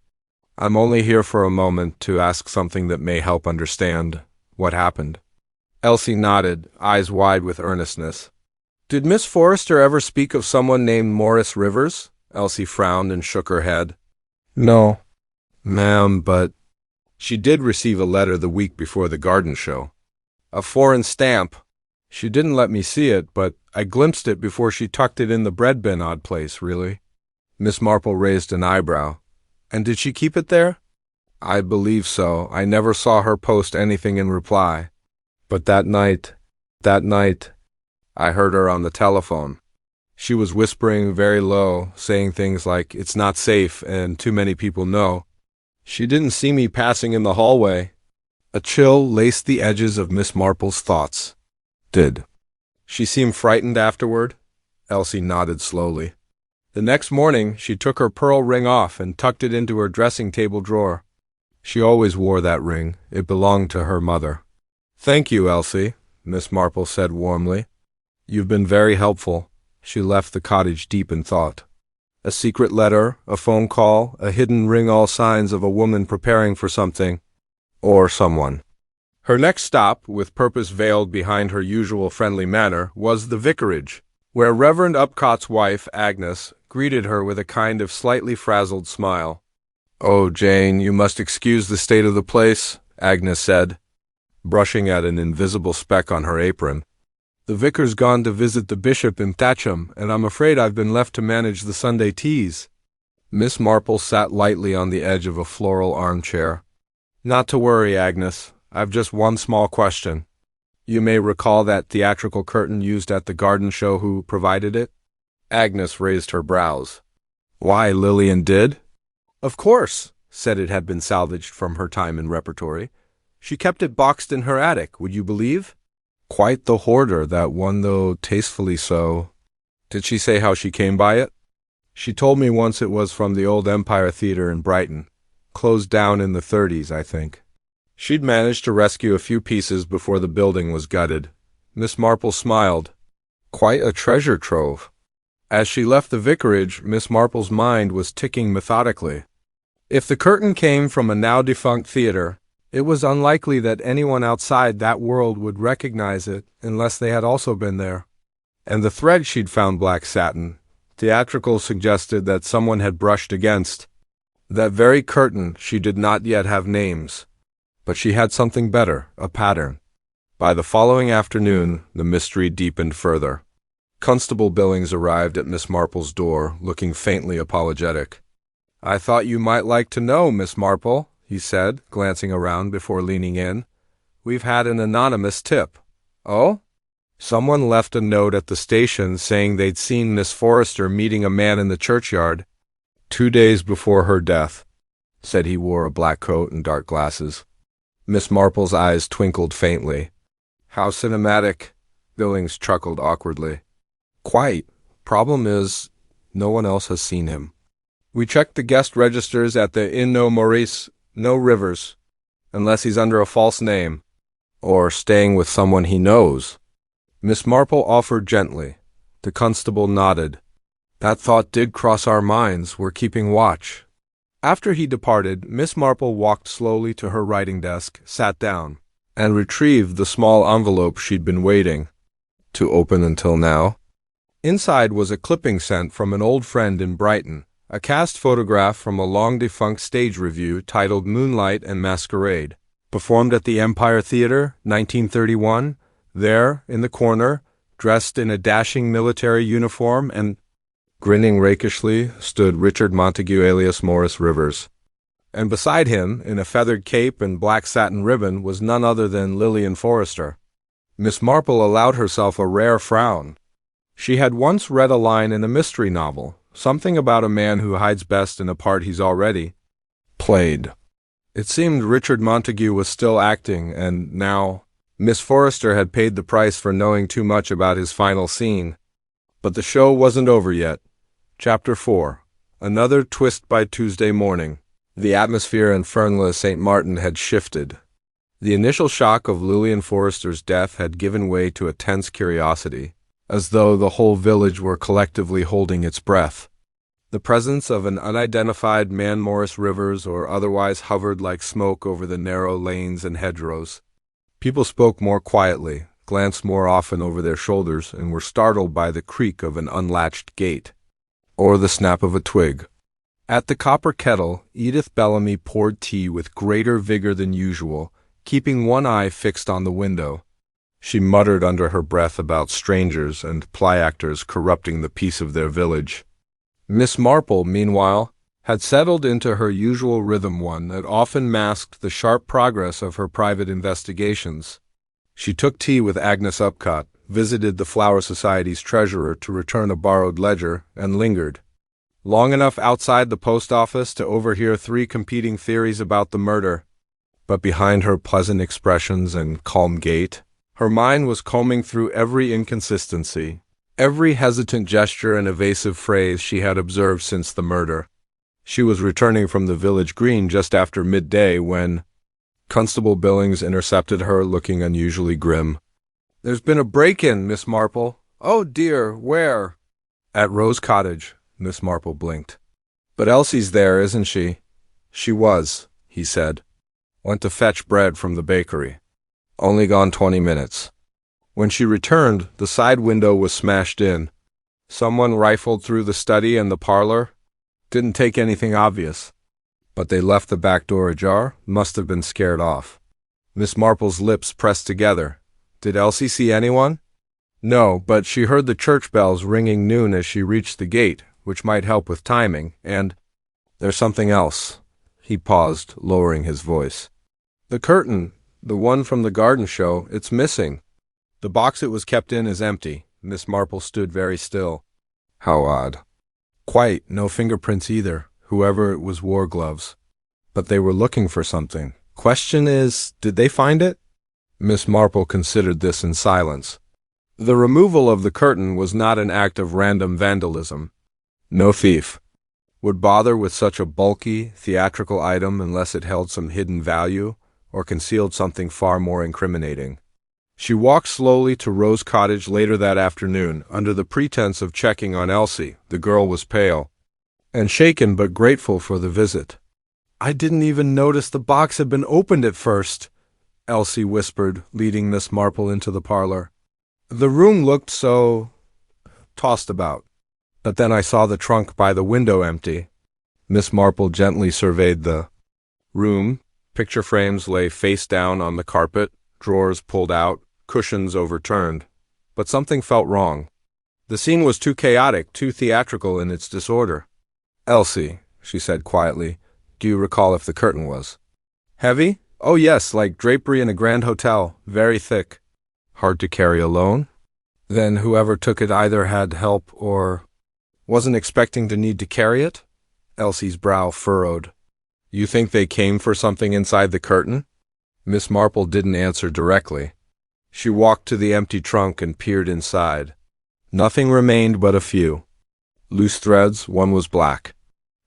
I'm only here for a moment to ask something that may help understand what happened." Elsie nodded, eyes wide with earnestness. "Did Miss Forrester ever speak of someone named Morris Rivers?" Elsie frowned and shook her head. "No, ma'am, but she did receive a letter the week before the garden show. A foreign stamp. She didn't let me see it, but I glimpsed it before she tucked it in the bread bin. Odd place, really." Miss Marple raised an eyebrow. "And did she keep it there?" "I believe so. I never saw her post anything in reply. But that night, I heard her on the telephone. She was whispering very low, saying things like, 'It's not safe and too many people know.' She didn't see me passing in the hallway." A chill laced the edges of Miss Marple's thoughts. "Did she seem frightened afterward?" Elsie nodded slowly. "The next morning she took her pearl ring off and tucked it into her dressing table drawer. She always wore that ring. It belonged to her mother." "Thank you, Elsie," Miss Marple said warmly. "You've been very helpful." She left the cottage deep in thought. A secret letter, a phone call, a hidden ring, all signs of a woman preparing for something, or someone. Her next stop, with purpose veiled behind her usual friendly manner, was the vicarage, where Reverend Upcott's wife, Agnes, greeted her with a kind of slightly frazzled smile. "Oh, Jane, you must excuse the state of the place," Agnes said, brushing at an invisible speck on her apron. "The vicar's gone to visit the bishop in Thatcham, and I'm afraid I've been left to manage the Sunday teas." Miss Marple sat lightly on the edge of a floral armchair. "Not to worry, Agnes. I've just one small question. You may recall that theatrical curtain used at the garden show. Who provided it?" Agnes raised her brows. "Why, Lillian did?" "Of course," said it had been salvaged from her time in repertory. "She kept it boxed in her attic, would you believe? Quite the hoarder, that one, though tastefully so." "Did she say how she came by it?" "She told me once it was from the old Empire Theatre in Brighton. Closed down in the 30s, I think. She'd managed to rescue a few pieces before the building was gutted." Miss Marple smiled. "Quite a treasure trove." As she left the vicarage, Miss Marple's mind was ticking methodically. If the curtain came from a now-defunct theater, it was unlikely that anyone outside that world would recognize it unless they had also been there. And the thread she'd found black satin. Theatrical suggested that someone had brushed against. That very curtain she did not yet have names. But she had something better, a pattern. By the following afternoon, the mystery deepened further. Constable Billings arrived at Miss Marple's door, looking faintly apologetic. "I thought you might like to know, Miss Marple," he said, glancing around before leaning in. We've had an anonymous tip." "Oh?" "Someone left a note at the station saying they'd seen Miss Forrester meeting a man in the churchyard 2 days before her death," said he wore a black coat and dark glasses. Miss Marple's eyes twinkled faintly. "How cinematic," Billings chuckled awkwardly. "Quite. Problem is, no one else has seen him. We checked the guest registers at the Inn No Maurice, no Rivers, unless he's under a false name, or staying with someone he knows." Miss Marple offered gently. The constable nodded. "That thought did cross our minds. We're keeping watch." After he departed, Miss Marple walked slowly to her writing desk, sat down, and retrieved the small envelope she'd been waiting to open until now. Inside was a clipping sent from an old friend in Brighton, a cast photograph from a long-defunct stage revue titled Moonlight and Masquerade, performed at the Empire Theatre, 1931. There, in the corner, dressed in a dashing military uniform and grinning rakishly, stood Richard Montague alias Morris Rivers. And beside him, in a feathered cape and black satin ribbon, was none other than Lillian Forrester. Miss Marple allowed herself a rare frown. She had once read a line in a mystery novel, something about a man who hides best in a part he's already played. It seemed Richard Montague was still acting, and now Miss Forrester had paid the price for knowing too much about his final scene. But the show wasn't over yet. Chapter 4. Another twist by Tuesday morning. The atmosphere in Fernley St. Martin had shifted. The initial shock of Lillian Forrester's death had given way to a tense curiosity, as though the whole village were collectively holding its breath. The presence of an unidentified man, Morris Rivers, or otherwise hovered like smoke over the narrow lanes and hedgerows. People spoke more quietly, glanced more often over their shoulders, and were startled by the creak of an unlatched gate, or the snap of a twig. At the copper kettle, Edith Bellamy poured tea with greater vigor than usual, keeping one eye fixed on the window. She muttered under her breath about strangers and play-actors corrupting the peace of their village. Miss Marple, meanwhile, had settled into her usual rhythm, one that often masked the sharp progress of her private investigations. She took tea with Agnes Upcott, visited the Flower Society's treasurer to return a borrowed ledger, and lingered long enough outside the post office to overhear 3 competing theories about the murder. But behind her pleasant expressions and calm gait, her mind was combing through every inconsistency, every hesitant gesture and evasive phrase she had observed since the murder. She was returning from the village green just after midday when Constable Billings intercepted her, looking unusually grim. "There's been a break-in, Miss Marple." "Oh, dear, where?" "At Rose Cottage," Miss Marple blinked. "But Elsie's there, isn't she?" "She was," he said. "Went to fetch bread from the bakery. Only gone 20 minutes. When she returned, the side window was smashed in. Someone rifled through the study and the parlor. Didn't take anything obvious. But they left the back door ajar. Must have been scared off." Miss Marple's lips pressed together. "Did Elsie see anyone?" "No, but she heard the church bells ringing noon as she reached the gate, which might help with timing, and there's something else." He paused, lowering his voice. "The curtain, the one from the garden show, it's missing. The box it was kept in is empty." Miss Marple stood very still. "How odd." "Quite. No fingerprints either. Whoever it was wore gloves. But they were looking for something. Question is, did they find it?" Miss Marple considered this in silence. The removal of the curtain was not an act of random vandalism. No thief would bother with such a bulky, theatrical item unless it held some hidden value or concealed something far more incriminating. She walked slowly to Rose Cottage later that afternoon, under the pretense of checking on Elsie. The girl was pale and shaken, but grateful for the visit. "I didn't even notice the box had been opened at first," Elsie whispered, leading Miss Marple into the parlor. "The room looked so tossed about. But then I saw the trunk by the window empty." Miss Marple gently surveyed the room. Picture frames lay face down on the carpet, drawers pulled out, cushions overturned. But something felt wrong. The scene was too chaotic, too theatrical in its disorder. "Elsie," she said quietly, "do you recall if the curtain was heavy?" Oh yes, like drapery in a grand hotel, very thick. Hard to carry alone? Then whoever took it either had help or wasn't expecting to need to carry it? Elsie's brow furrowed. You think they came for something inside the curtain? Miss Marple didn't answer directly. She walked to the empty trunk and peered inside. Nothing remained but a few. Loose threads, one was black.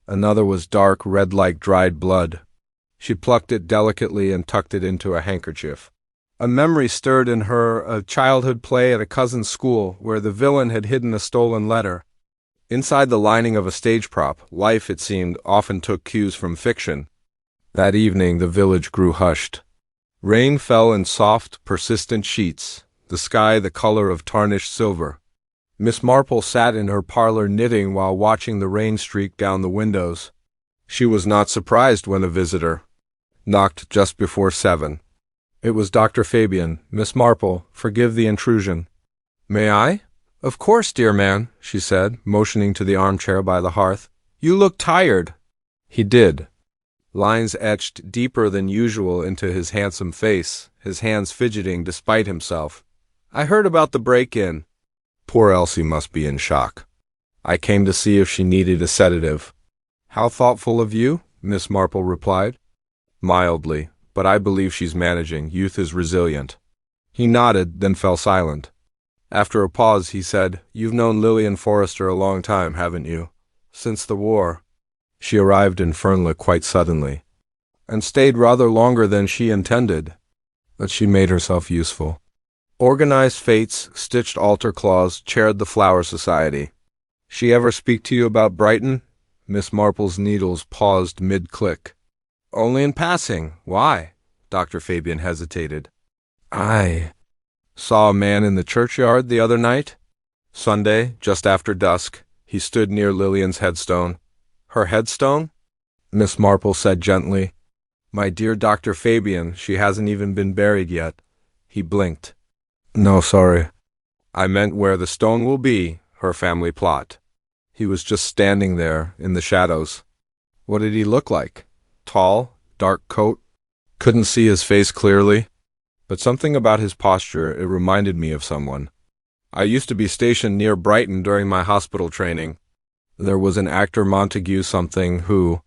Another was dark red like dried blood. She plucked it delicately and tucked it into a handkerchief. A memory stirred in her of childhood play at a cousin's school where the villain had hidden a stolen letter. Inside the lining of a stage prop, life, it seemed, often took cues from fiction. That evening the village grew hushed. Rain fell in soft, persistent sheets, the sky the color of tarnished silver. Miss Marple sat in her parlor knitting while watching the rain streak down the windows. She was not surprised when a visitor knocked just before 7. It was Dr. Fabian. Miss Marple, forgive the intrusion. May I? Of course, dear man, she said, motioning to the armchair by the hearth. You look tired. He did. Lines etched deeper than usual into his handsome face, his hands fidgeting despite himself. I heard about the break-in. Poor Elsie must be in shock. I came to see if she needed a sedative. How thoughtful of you, Miss Marple replied. Mildly, but I believe she's managing. Youth is resilient. He nodded, then fell silent. After a pause, he said, You've known Lillian Forrester a long time, haven't you? Since the war. She arrived in Fernley quite suddenly, and stayed rather longer than she intended, but she made herself useful. Organized fates, stitched altar cloths, chaired the Flower Society. She ever speak to you about Brighton? Miss Marple's needles paused mid-click. Only in passing. Why? Dr. Fabian hesitated. I saw a man in the churchyard the other night. Sunday, just after dusk, he stood near Lillian's headstone. Her headstone? Miss Marple said gently. My dear Dr. Fabian, she hasn't even been buried yet. He blinked. No, sorry. I meant where the stone will be, her family plot. He was just standing there, in the shadows. What did he look like? Tall, dark coat? Couldn't see his face clearly, but something about his posture, it reminded me of someone. I used to be stationed near Brighton during my hospital training. There was an actor Montague something who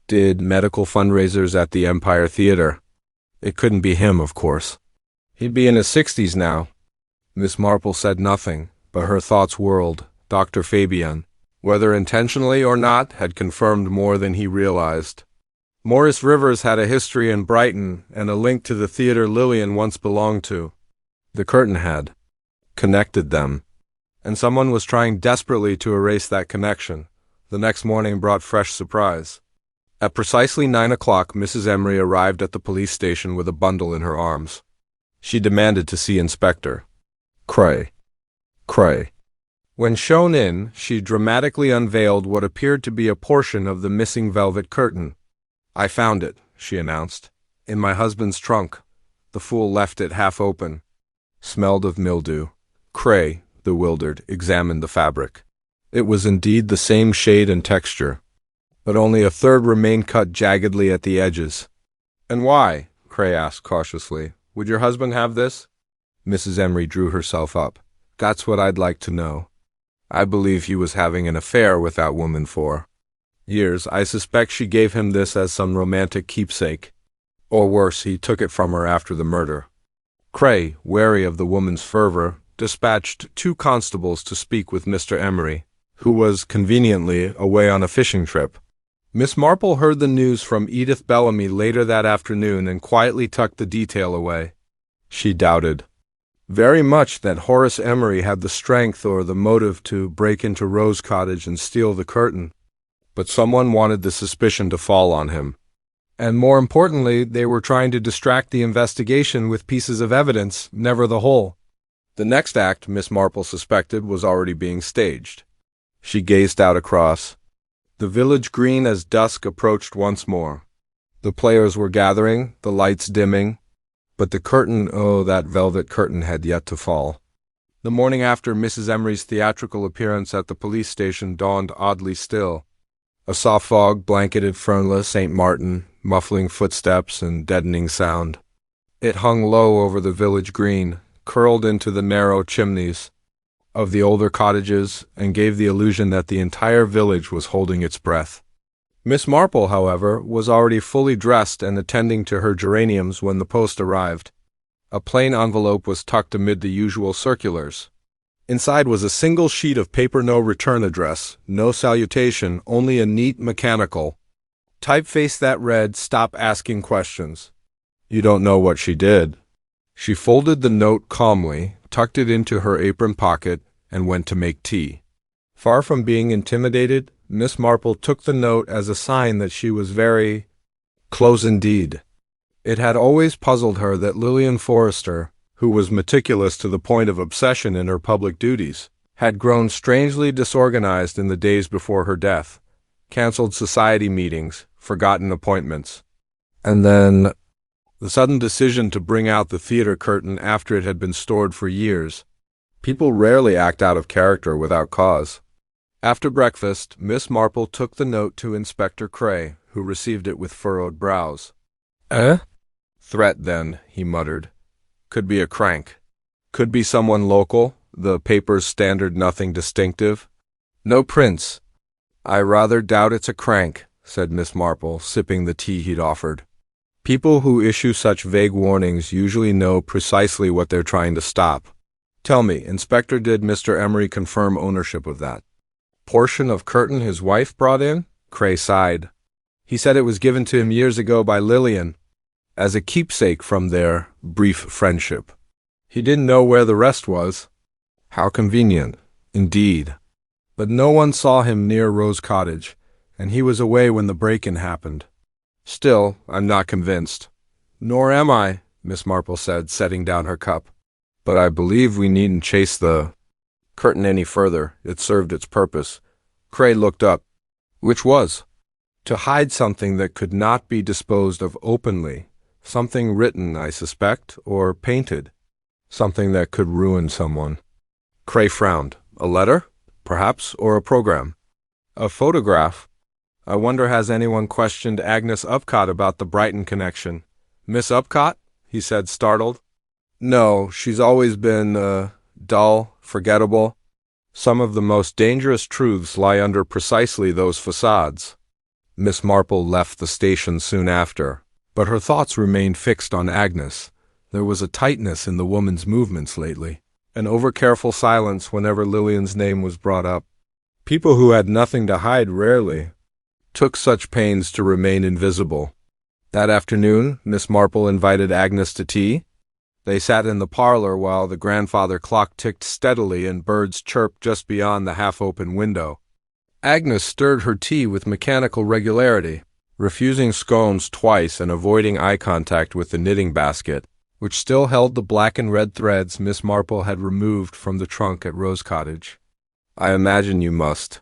did medical fundraisers at the Empire Theater. It couldn't be him, of course. He'd be in his 60s now. Miss Marple said nothing, but her thoughts whirled. Dr. Fabian, whether intentionally or not, had confirmed more than he realized. Maurice Rivers had a history in Brighton and a link to the theater Lillian once belonged to. The curtain had connected them, and someone was trying desperately to erase that connection. The next morning brought fresh surprise. At precisely 9 o'clock, Mrs. Emery arrived at the police station with a bundle in her arms. She demanded to see Inspector Cray. When shown in, she dramatically unveiled what appeared to be a portion of the missing velvet curtain. I found it, she announced, in my husband's trunk. The fool left it half open. Smelled of mildew. Cray, bewildered, examined the fabric. It was indeed the same shade and texture, but only a third remained cut jaggedly at the edges. And why? Cray asked cautiously. Would your husband have this? Mrs. Emery drew herself up. That's what I'd like to know. I believe he was having an affair with that woman for years. I suspect she gave him this as some romantic keepsake. Or worse, he took it from her after the murder. Cray, wary of the woman's fervor, dispatched 2 constables to speak with Mr. Emery, who was conveniently away on a fishing trip. Miss Marple heard the news from Edith Bellamy later that afternoon and quietly tucked the detail away. She doubted very much that Horace Emery had the strength or the motive to break into Rose Cottage and steal the curtain, but someone wanted the suspicion to fall on him. And more importantly, they were trying to distract the investigation with pieces of evidence, never the whole. The next act, Miss Marple suspected, was already being staged. She gazed out across the village green as dusk approached once more. The players were gathering, the lights dimming, but the curtain, oh, that velvet curtain, had yet to fall. The morning after Mrs. Emery's theatrical appearance at the police station dawned oddly still. A soft fog blanketed Fernley, St. Martin, muffling footsteps and deadening sound. It hung low over the village green, curled into the narrow chimneys of the older cottages, and gave the illusion that the entire village was holding its breath. Miss Marple, however, was already fully dressed and attending to her geraniums when the post arrived. A plain envelope was tucked amid the usual circulars. Inside was a single sheet of paper, no return address, no salutation, only a neat mechanical typeface that read, "Stop asking questions. You don't know what she did." She folded the note calmly, tucked it into her apron pocket, and went to make tea. Far from being intimidated, Miss Marple took the note as a sign that she was very close indeed. It had always puzzled her that Lillian Forrester, who was meticulous to the point of obsession in her public duties, had grown strangely disorganized in the days before her death, canceled society meetings, forgotten appointments. And then the sudden decision to bring out the theater curtain after it had been stored for years. People rarely act out of character without cause. After breakfast, Miss Marple took the note to Inspector Cray, who received it with furrowed brows. "Eh?" "Threat, then," he muttered. "Could be a crank. Could be someone local, the paper's standard nothing distinctive. No prints." "I rather doubt it's a crank," said Miss Marple, sipping the tea he'd offered. "People who issue such vague warnings usually know precisely what they're trying to stop. Tell me, Inspector, did Mr. Emery confirm ownership of that portion of curtain his wife brought in?" Cray sighed. "He said it was given to him years ago by Lillian, as a keepsake from their brief friendship. He didn't know where the rest was." "How convenient, indeed. But no one saw him near Rose Cottage, and he was away when the break-in happened. Still, I'm not convinced." "Nor am I," Miss Marple said, setting down her cup. "But I believe we needn't chase the curtain any further. It served its purpose." Cray looked up. "Which was?" "To hide something that could not be disposed of openly. Something written, I suspect, or painted. Something that could ruin someone." Cray frowned. "A letter, perhaps, or a program?" "A photograph. I wonder, has anyone questioned Agnes Upcott about the Brighton connection?" "Miss Upcott?" he said, startled. "No, she's always been, dull, forgettable. Some of the most dangerous truths lie under precisely those facades." Miss Marple left the station soon after, but her thoughts remained fixed on Agnes. There was a tightness in the woman's movements lately, an over-careful silence whenever Lillian's name was brought up. People who had nothing to hide rarely took such pains to remain invisible. That afternoon, Miss Marple invited Agnes to tea. They sat in the parlor while the grandfather clock ticked steadily and birds chirped just beyond the half-open window. Agnes stirred her tea with mechanical regularity, refusing scones twice and avoiding eye contact with the knitting basket, which still held the black and red threads Miss Marple had removed from the trunk at Rose Cottage. "I imagine you must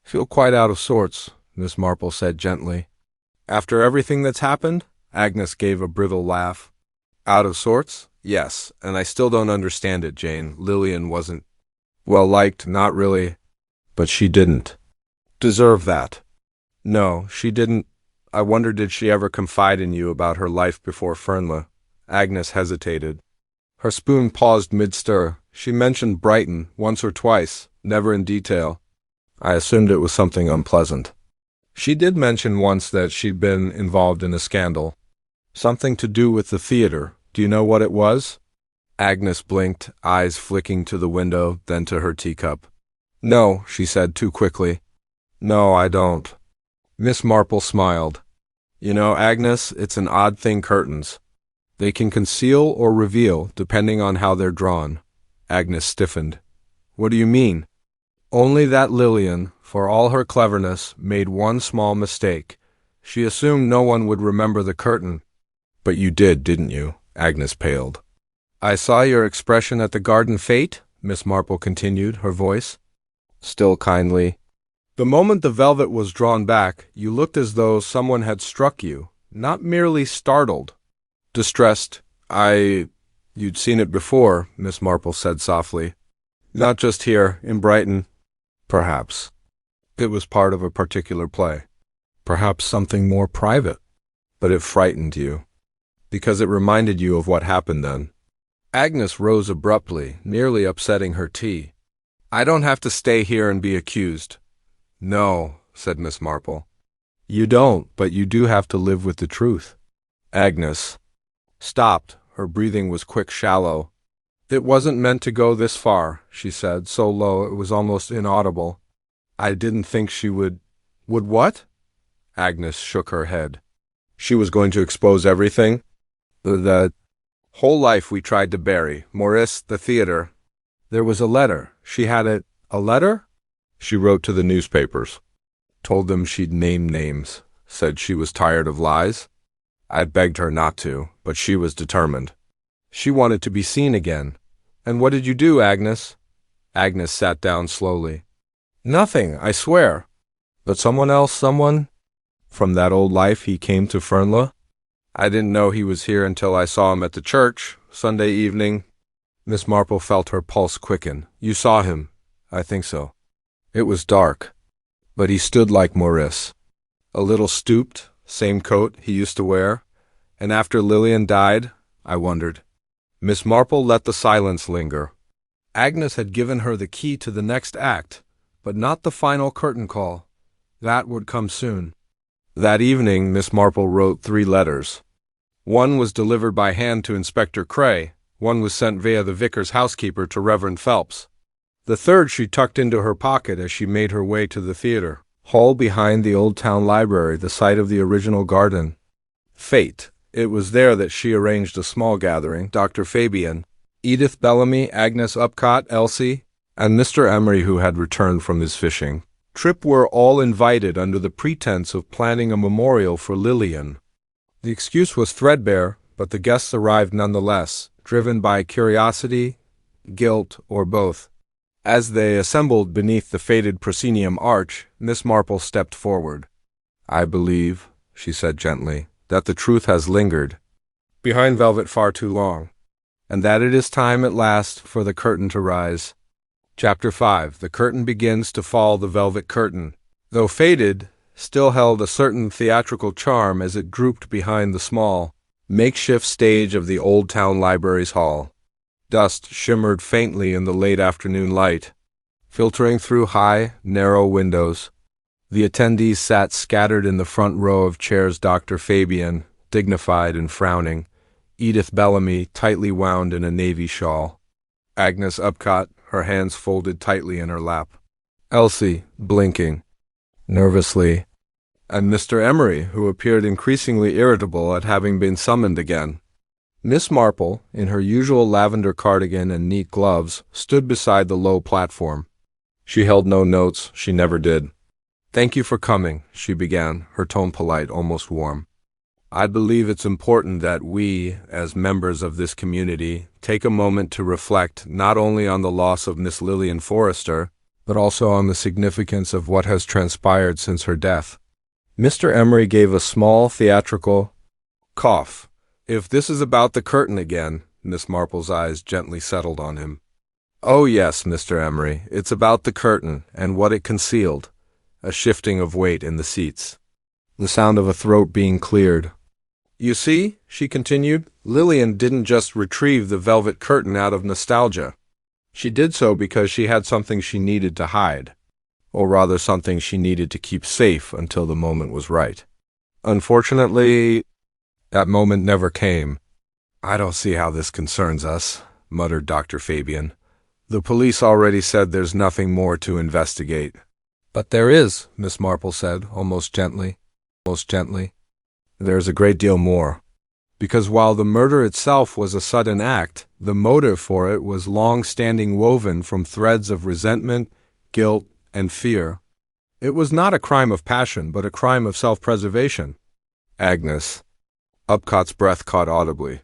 feel quite out of sorts," Miss Marple said gently. "After everything that's happened?" Agnes gave a brittle laugh. "Out of sorts? Yes, and I still don't understand it, Jane. Lillian wasn't well liked, not really. But she didn't deserve that." "No, she didn't. I wonder, did she ever confide in you about her life before Fernley?" Agnes hesitated. Her spoon paused mid-stir. She mentioned Brighton once or twice, never in detail. I assumed it was something unpleasant. "She did mention once that she'd been involved in a scandal. Something to do with the theater. Do you know what it was?" Agnes blinked, eyes flicking to the window, then to her teacup. "No," she said too quickly. "No, I don't." Miss Marple smiled. "You know, Agnes, it's an odd thing, curtains. They can conceal or reveal, depending on how they're drawn." Agnes stiffened. "What do you mean?" "Only that Lillian, for all her cleverness, made one small mistake. She assumed no one would remember the curtain." "But you did, didn't you?" Agnes paled. "I saw your expression at the garden fete," Miss Marple continued, her voice still kindly. "The moment the velvet was drawn back, you looked as though someone had struck you, not merely startled. Distressed. You'd seen it before," Miss Marple said softly. "Not just here, in Brighton." "Perhaps. It was part of a particular play. Perhaps something more private." But it frightened you, because it reminded you of what happened then. Agnes rose abruptly, nearly upsetting her tea. I don't have to stay here and be accused. No, said Miss Marple. You don't, but you do have to live with the truth. Agnes stopped. Her breathing was quick, shallow. It wasn't meant to go this far, she said, so low it was almost inaudible. I didn't think she would. Would what? Agnes shook her head. She was going to expose everything? The whole life we tried to bury. Maurice, the theater. There was a letter. She had it. A letter? She wrote to the newspapers. Told them she'd name names. Said she was tired of lies. I'd begged her not to, but she was determined. She wanted to be seen again. And what did you do, Agnes? Agnes sat down slowly. Nothing, I swear. But someone? From that old life he came to Fernla? I didn't know he was here until I saw him at the church, Sunday evening. Miss Marple felt her pulse quicken. You saw him? I think so. It was dark, but he stood like Maurice. A little stooped, same coat he used to wear. And after Lillian died, I wondered. Miss Marple let the silence linger. Agnes had given her the key to the next act, but not the final curtain call. That would come soon. That evening, Miss Marple wrote 3 letters. One was delivered by hand to Inspector Cray. One was sent via the vicar's housekeeper to Reverend Phelps. The third she tucked into her pocket as she made her way to the theater. Hall behind the old town library, the site of the original garden. Fate. It was there that she arranged a small gathering. Dr. Fabian, Edith Bellamy, Agnes Upcott, Elsie, and Mr. Emery, who had returned from his fishing trip, were all invited under the pretense of planning a memorial for Lillian. The excuse was threadbare, but the guests arrived nonetheless, driven by curiosity, guilt, or both. As they assembled beneath the faded proscenium arch, Miss Marple stepped forward. I believe, she said gently, that the truth has lingered behind velvet far too long, and that it is time at last for the curtain to rise. Chapter 5. The curtain begins to fall. The velvet curtain, though faded, still held a certain theatrical charm as it drooped behind the small, makeshift stage of the old town library's hall. Dust shimmered faintly in the late afternoon light, filtering through high, narrow windows. The attendees sat scattered in the front row of chairs. Dr. Fabian, dignified and frowning. Edith Bellamy, tightly wound in a navy shawl. Agnes Upcott, her hands folded tightly in her lap. Elsie, blinking nervously. And Mr. Emery, who appeared increasingly irritable at having been summoned again. Miss Marple, in her usual lavender cardigan and neat gloves, stood beside the low platform. She held no notes. She never did. Thank you for coming, she began, her tone polite, almost warm. I believe it's important that we, as members of this community, take a moment to reflect not only on the loss of Miss Lillian Forrester, but also on the significance of what has transpired since her death. Mr. Emery gave a small, theatrical cough. If this is about the curtain again, Miss Marple's eyes gently settled on him. Oh yes, Mr. Emery, it's about the curtain and what it concealed. A shifting of weight in the seats. The sound of a throat being cleared. You see, she continued, Lillian didn't just retrieve the velvet curtain out of nostalgia. She did so because she had something she needed to hide, or rather something she needed to keep safe until the moment was right. Unfortunately, that moment never came. I don't see how this concerns us, muttered Dr. Fabian. The police already said there's nothing more to investigate. But there is, Miss Marple said, almost gently. There's a great deal more. Because while the murder itself was a sudden act, the motive for it was long-standing, woven from threads of resentment, guilt, and fear. It was not a crime of passion, but a crime of self-preservation. Agnes. Upcott's breath caught audibly.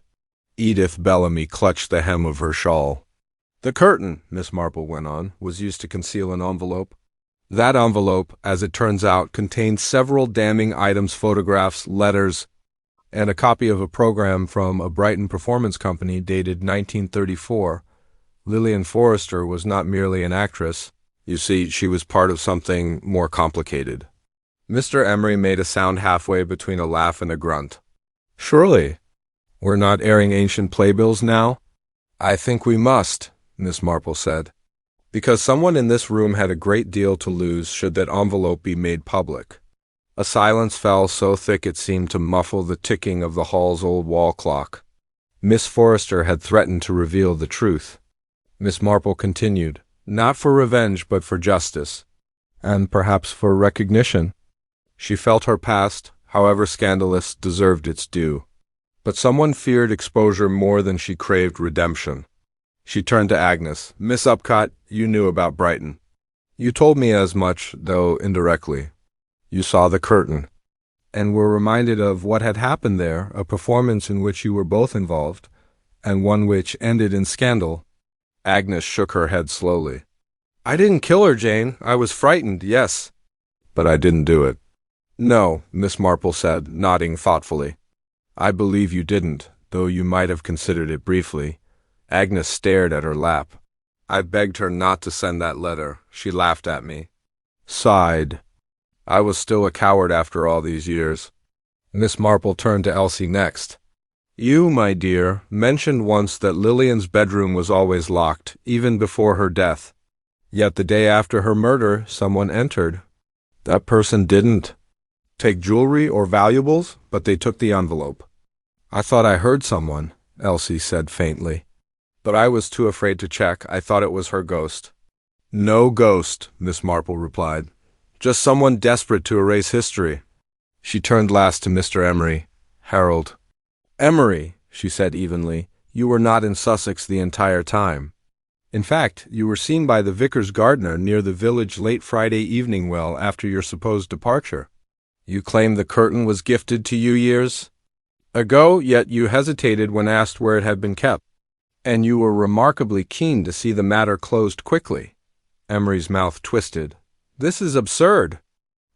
Edith Bellamy clutched the hem of her shawl. The curtain, Miss Marple went on, was used to conceal an envelope. That envelope, as it turns out, contained several damning items, photographs, letters, and a copy of a program from a Brighton performance company dated 1934. Lillian Forrester was not merely an actress. You see, she was part of something more complicated. Mr. Emery made a sound halfway between a laugh and a grunt. Surely. We're not airing ancient playbills now? I think we must, Miss Marple said, because someone in this room had a great deal to lose should that envelope be made public. A silence fell so thick it seemed to muffle the ticking of the hall's old wall clock. Miss Forrester had threatened to reveal the truth. Miss Marple continued, not for revenge but for justice, and perhaps for recognition. She felt her past, however scandalous, deserved its due. But someone feared exposure more than she craved redemption. She turned to Agnes. Miss Upcott, you knew about Brighton. You told me as much, though indirectly. You saw the curtain, and were reminded of what had happened there, a performance in which you were both involved, and one which ended in scandal. Agnes shook her head slowly. I didn't kill her, Jane. I was frightened, yes. But I didn't do it. No, Miss Marple said, nodding thoughtfully. I believe you didn't, though you might have considered it briefly. Agnes stared at her lap. I begged her not to send that letter. She laughed at me. Sighed. I was still a coward after all these years. Miss Marple turned to Elsie next. You, my dear, mentioned once that Lillian's bedroom was always locked, even before her death. Yet the day after her murder, someone entered. That person didn't take jewelry or valuables, but they took the envelope. I thought I heard someone, Elsie said faintly. But I was too afraid to check. I thought it was her ghost. No ghost, Miss Marple replied. Just someone desperate to erase history. She turned last to Mr. Emery. Harold. Emery, she said evenly, you were not in Sussex the entire time. In fact, you were seen by the vicar's gardener near the village late Friday evening well after your supposed departure. You claim the curtain was gifted to you years ago, yet you hesitated when asked where it had been kept. And you were remarkably keen to see the matter closed quickly. Emery's mouth twisted. This is absurd.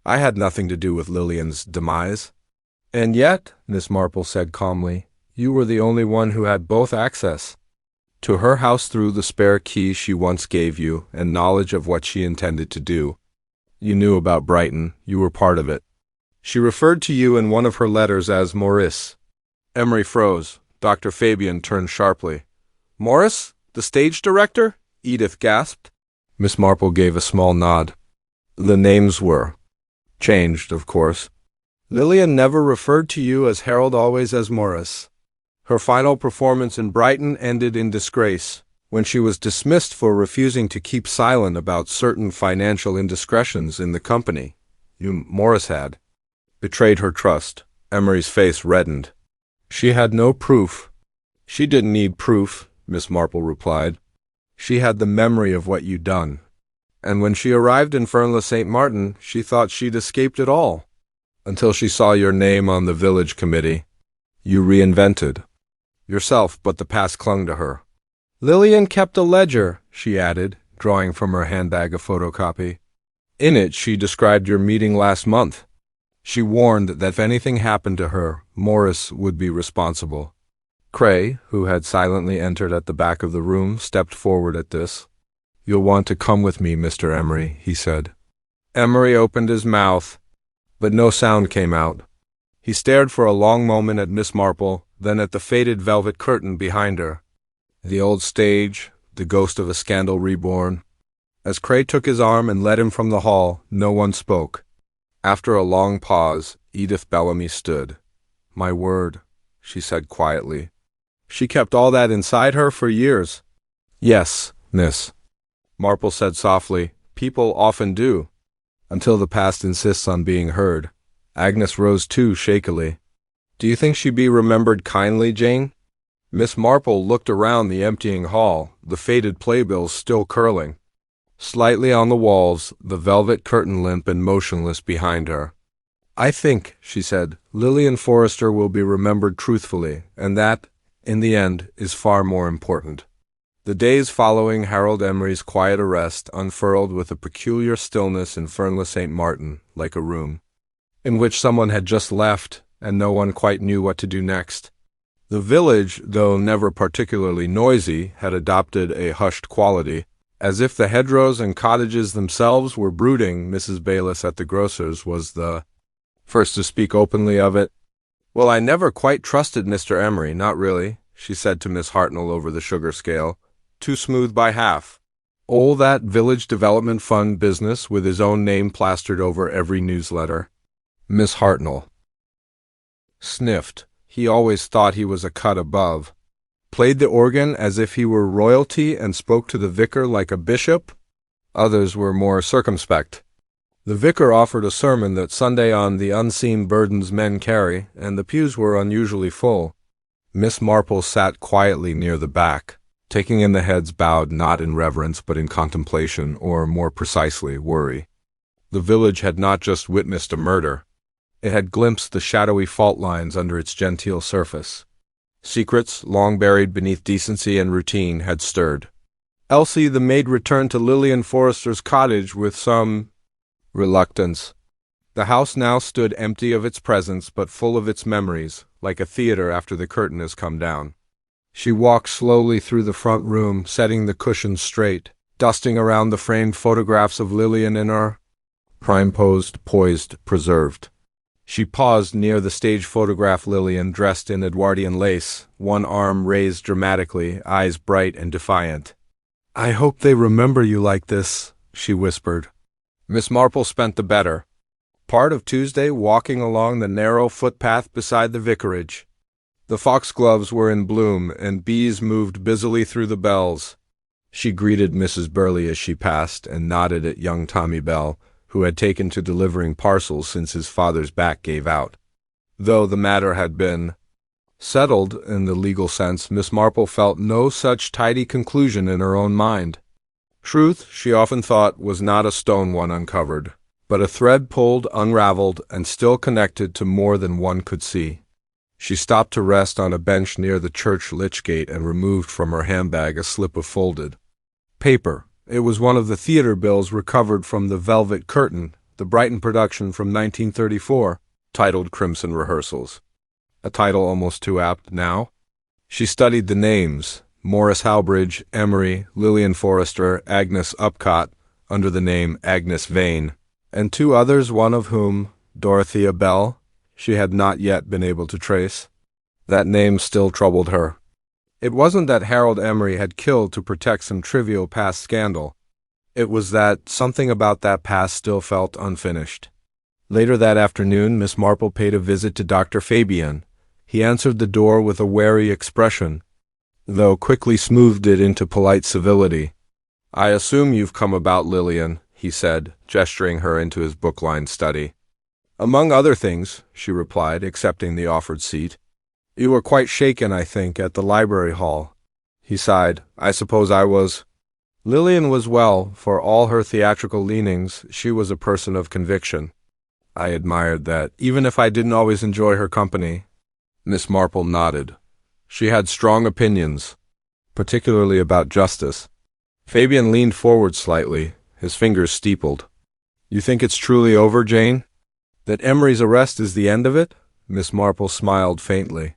I had nothing to do with Lillian's demise. And yet, Miss Marple said calmly, you were the only one who had both access to her house through the spare key she once gave you and knowledge of what she intended to do. You knew about Brighton. You were part of it. She referred to you in one of her letters as Maurice. Emery froze. Dr. Fabian turned sharply. Morris? The stage director? Edith gasped. Miss Marple gave a small nod. The names were changed, of course. Lillian never referred to you as Harold, always as Morris. Her final performance in Brighton ended in disgrace, when she was dismissed for refusing to keep silent about certain financial indiscretions in the company. Morris had betrayed her trust. Emery's face reddened. She had no proof. She didn't need proof, Miss Marple replied. She had the memory of what you'd done. And when she arrived in Fernley St. Martin, she thought she'd escaped it all. Until she saw your name on the village committee. You reinvented yourself, but the past clung to her. Lillian kept a ledger, she added, drawing from her handbag a photocopy. In it, she described your meeting last month. She warned that if anything happened to her, Morris would be responsible. Cray, who had silently entered at the back of the room, stepped forward at this. You'll want to come with me, Mr. Emery, he said. Emery opened his mouth, but no sound came out. He stared for a long moment at Miss Marple, then at the faded velvet curtain behind her. The old stage, the ghost of a scandal reborn. As Cray took his arm and led him from the hall, no one spoke. After a long pause, Edith Bellamy stood. My word, she said quietly. She kept all that inside her for years. Yes, Miss Marple said softly. People often do, until the past insists on being heard. Agnes rose too, shakily. Do you think she'd be remembered kindly, Jane? Miss Marple looked around the emptying hall, the faded playbills still curling. Slightly on the walls, the velvet curtain limp and motionless behind her. I think, she said, Lillian Forrester will be remembered truthfully, and that, in the end, is far more important. The days following Harold Emery's quiet arrest unfurled with a peculiar stillness in Fernley St. Martin, like a room in which someone had just left, and no one quite knew what to do next. The village, though never particularly noisy, had adopted a hushed quality, as if the hedgerows and cottages themselves were brooding. Mrs. Bayliss at the grocer's was the first to speak openly of it. Well, I never quite trusted Mr. Emery, not really, she said to Miss Hartnell over the sugar scale. Too smooth by half. All that village development fund business with his own name plastered over every newsletter. Miss Hartnell sniffed. He always thought he was a cut above. Played the organ as if he were royalty and spoke to the vicar like a bishop. Others were more circumspect. The vicar offered a sermon that Sunday on the unseen burdens men carry, and the pews were unusually full. Miss Marple sat quietly near the back, taking in the heads bowed not in reverence but in contemplation, or more precisely, worry. The village had not just witnessed a murder. It had glimpsed the shadowy fault lines under its genteel surface. Secrets, long buried beneath decency and routine, had stirred. Elsie the maid returned to Lillian Forrester's cottage with some reluctance. The house now stood empty of its presence but full of its memories, like a theater after the curtain has come down. She walked slowly through the front room, setting the cushions straight, dusting around the framed photographs of Lillian in her prime-posed, poised, preserved. She paused near the stage photograph Lillian dressed in Edwardian lace, one arm raised dramatically, eyes bright and defiant. "I hope they remember you like this," she whispered. Miss Marple spent the better part of Tuesday walking along the narrow footpath beside the vicarage. The foxgloves were in bloom, and bees moved busily through the bells. She greeted Mrs. Burley as she passed, and nodded at young Tommy Bell, who had taken to delivering parcels since his father's back gave out. Though the matter had been settled in the legal sense, Miss Marple felt no such tidy conclusion in her own mind. Truth, she often thought, was not a stone one uncovered, but a thread pulled, unraveled, and still connected to more than one could see. She stopped to rest on a bench near the church lich-gate and removed from her handbag a slip of folded paper. It was one of the theater bills recovered from the Velvet Curtain, the Brighton production from 1934, titled Crimson Rehearsals. A title almost too apt now. She studied the names: Morris Howbridge, Emery, Lillian Forrester, Agnes Upcott, under the name Agnes Vane, and two others, one of whom, Dorothea Bell, she had not yet been able to trace. That name still troubled her. It wasn't that Harold Emery had killed to protect some trivial past scandal. It was that something about that past still felt unfinished. Later that afternoon, Miss Marple paid a visit to Dr. Fabian. He answered the door with a wary expression, though quickly smoothed it into polite civility. "I assume you've come about Lillian," he said, gesturing her into his book-lined study. "Among other things," she replied, accepting the offered seat. "You were quite shaken, I think, at the library hall." He sighed. "I suppose I was." Lillian was well. For all her theatrical leanings, she was a person of conviction. I admired that, even if I didn't always enjoy her company. Miss Marple nodded. She had strong opinions, particularly about justice. Fabian leaned forward slightly, his fingers steepled. "You think it's truly over, Jane? That Emery's arrest is the end of it?" Miss Marple smiled faintly.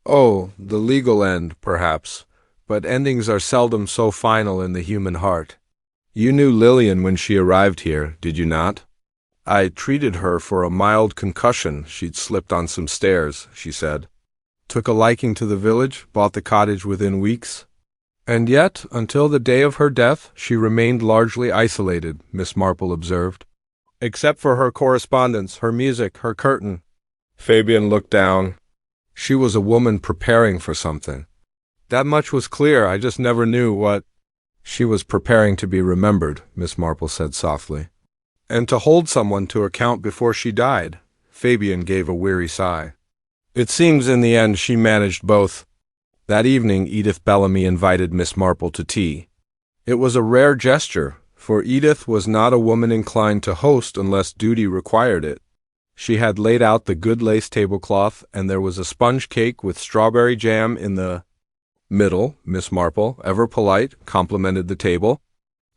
"Oh, the legal end, perhaps, but endings are seldom so final in the human heart. You knew Lillian when she arrived here, did you not?" "I treated her for a mild concussion. She'd slipped on some stairs," she said. "Took a liking to the village, bought the cottage within weeks." "And yet, until the day of her death, she remained largely isolated," Miss Marple observed. "Except for her correspondence, her music, her curtain." Fabian looked down. "She was a woman preparing for something. That much was clear, I just never knew what." "She was preparing to be remembered," Miss Marple said softly. "And to hold someone to account before she died." Fabian gave a weary sigh. "It seems in the end she managed both." That evening Edith Bellamy invited Miss Marple to tea. It was a rare gesture, for Edith was not a woman inclined to host unless duty required it. She had laid out the good lace tablecloth, and there was a sponge cake with strawberry jam in the middle. Miss Marple, ever polite, complimented the table.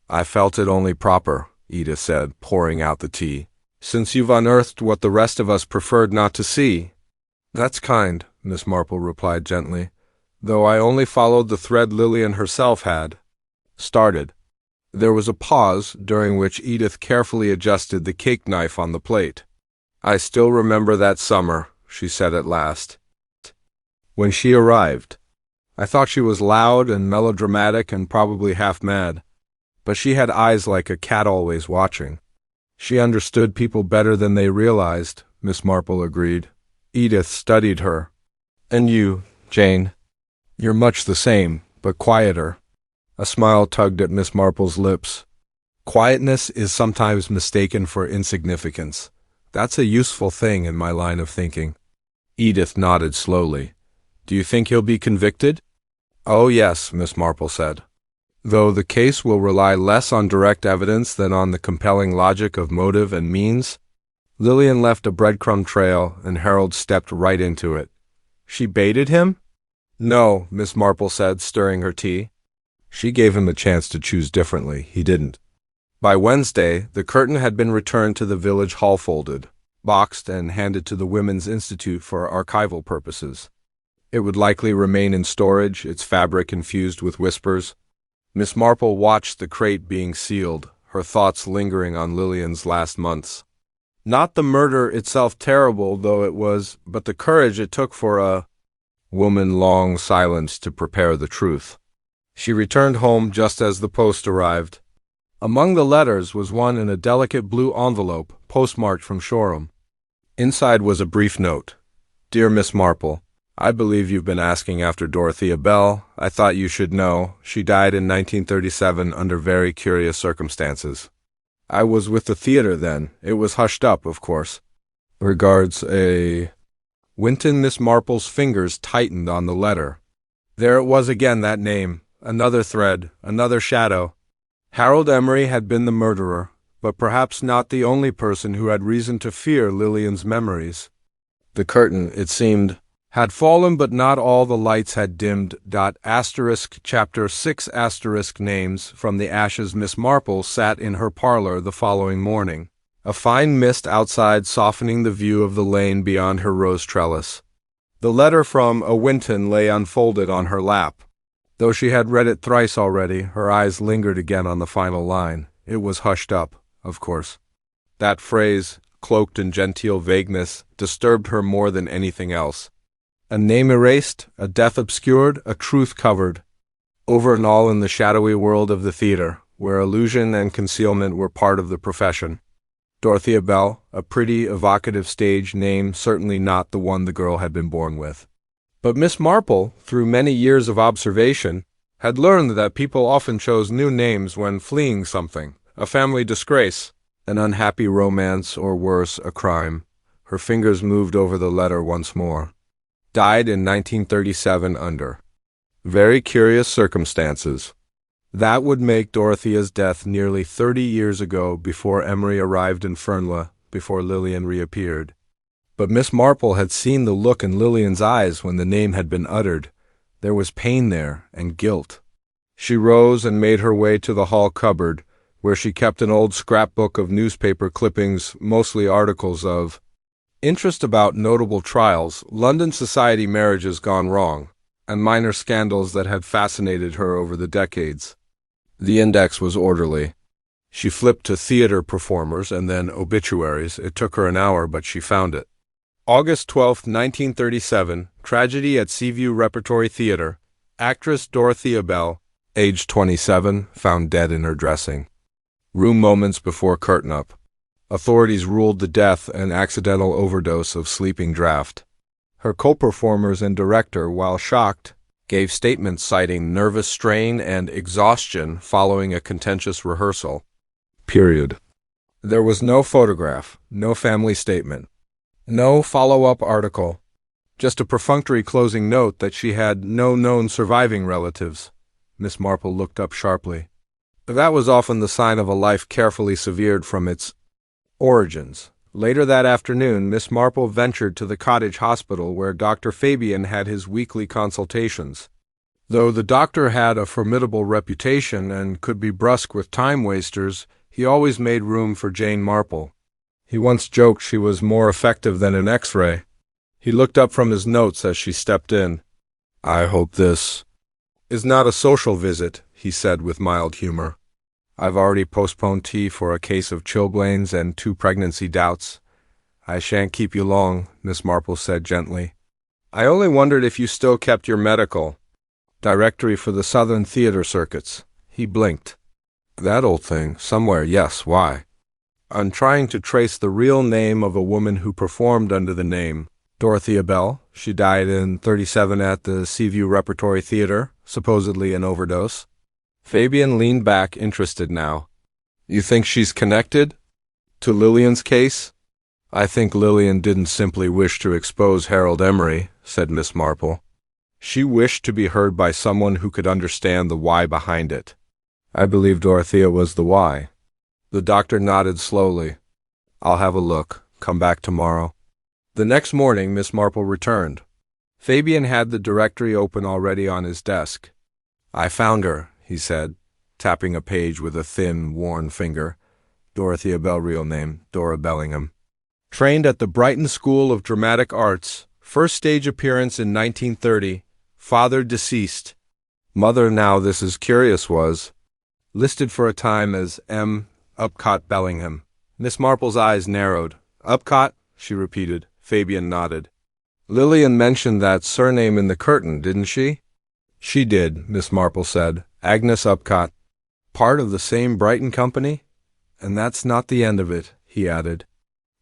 "I felt it only proper," Edith said, pouring out the tea, "since you've unearthed what the rest of us preferred not to see." "That's kind," Miss Marple replied gently, "though I only followed the thread Lillian herself had started." There was a pause, during which Edith carefully adjusted the cake knife on the plate. "I still remember that summer," she said at last. When she arrived, I thought she was loud and melodramatic and probably half mad, but she had eyes like a cat always watching. She understood people better than they realized, Miss Marple agreed. Edith studied her. And you, Jane, you're much the same, but quieter. A smile tugged at Miss Marple's lips. Quietness is sometimes mistaken for insignificance. That's a useful thing in my line of thinking. Edith nodded slowly. Do you think he'll be convicted? Oh, yes, Miss Marple said. Though the case will rely less on direct evidence than on the compelling logic of motive and means. Lillian left a breadcrumb trail, and Harold stepped right into it. She baited him? No, Miss Marple said, stirring her tea. She gave him a chance to choose differently. He didn't. By Wednesday, the curtain had been returned to the village hall, folded, boxed, and handed to the Women's Institute for archival purposes. It would likely remain in storage, its fabric infused with whispers. Miss Marple watched the crate being sealed, her thoughts lingering on Lillian's last months. Not the murder itself, terrible though it was, but the courage it took for a woman long silenced to prepare the truth. She returned home just as the post arrived. Among the letters was one in a delicate blue envelope, postmarked from Shoreham. Inside was a brief note. Dear Miss Marple, I believe you've been asking after Dorothea Bell. I thought you should know. She died in 1937 under very curious circumstances. I was with the theater then. It was hushed up, of course. Regards, a... Winton. Miss Marple's fingers tightened on the letter. There it was again, that name. Another thread, another shadow. Harold Emery had been the murderer, but perhaps not the only person who had reason to fear Lillian's memories. The curtain, it seemed, had fallen, but not all the lights had dimmed. Chapter 6 names from the ashes. Miss Marple sat in her parlor the following morning, a fine mist outside softening the view of the lane beyond her rose trellis. The letter from a Winton lay unfolded on her lap. Though she had read it thrice already, her eyes lingered again on the final line. It was hushed up, of course. That phrase, cloaked in genteel vagueness, disturbed her more than anything else. A name erased, a death obscured, a truth covered. Over and all in the shadowy world of the theater, where illusion and concealment were part of the profession. Dorothea Bell, a pretty, evocative stage name, certainly not the one the girl had been born with. But Miss Marple, through many years of observation, had learned that people often chose new names when fleeing something, a family disgrace, an unhappy romance, or worse, a crime. Her fingers moved over the letter once more. Died in 1937 under very curious circumstances. That would make Dorothea's death nearly 30 years ago, before Emery arrived in Fernley, before Lillian reappeared. But Miss Marple had seen the look in Lillian's eyes when the name had been uttered. There was pain there, and guilt. She rose and made her way to the hall cupboard, where she kept an old scrapbook of newspaper clippings, mostly articles of interest about notable trials, London society marriages gone wrong, and minor scandals that had fascinated her over the decades. The index was orderly. She flipped to theater performers and then obituaries. It took her an hour, but she found it. August 12, 1937, tragedy at Seaview Repertory Theater. Actress Dorothea Bell, age 27, found dead in her dressing room moments before curtain up. Authorities ruled the death an accidental overdose of sleeping draught. Her co-performers and director, while shocked, gave statements citing nervous strain and exhaustion following a contentious rehearsal. Period. There was no photograph, no family statement, no follow-up article, just a perfunctory closing note that she had no known surviving relatives. Miss Marple looked up sharply. That was often the sign of a life carefully severed from its origins. Later that afternoon, Miss Marple ventured to the cottage hospital where Dr. Fabian had his weekly consultations. Though the doctor had a formidable reputation and could be brusque with time-wasters, he always made room for Jane Marple. He once joked she was more effective than an X-ray. He looked up from his notes as she stepped in. I hope this is not a social visit, he said with mild humor. I've already postponed tea for a case of chilblains and 2 pregnancy doubts. "I shan't keep you long," Miss Marple said gently. "I only wondered if you still kept your medical directory for the Southern theater circuits." He blinked. "That old thing, somewhere, yes, why?" "I'm trying to trace the real name of a woman who performed under the name Dorothea Bell. She died in '37 at the Seaview Repertory Theater, supposedly an overdose." Fabian leaned back, interested now. "You think she's connected to Lillian's case?" "I think Lillian didn't simply wish to expose Harold Emery," said Miss Marple. "She wished to be heard by someone who could understand the why behind it. I believe Dorothea was the why." The doctor nodded slowly. "I'll have a look. Come back tomorrow." The next morning, Miss Marple returned. Fabian had the directory open already on his desk. "I found her," he said, tapping a page with a thin, worn finger. "Dorothea Bell, real name, Dora Bellingham. Trained at the Brighton School of Dramatic Arts. First stage appearance in 1930. Father deceased. Mother, now this is curious, was listed for a time as M. Upcott Bellingham." Miss Marple's eyes narrowed. "Upcott?" she repeated. Fabian nodded. "Lillian mentioned that surname in the curtain, didn't she?" "She did," Miss Marple said. "Agnes Upcott. Part of the same Brighton company? And that's not the end of it," he added.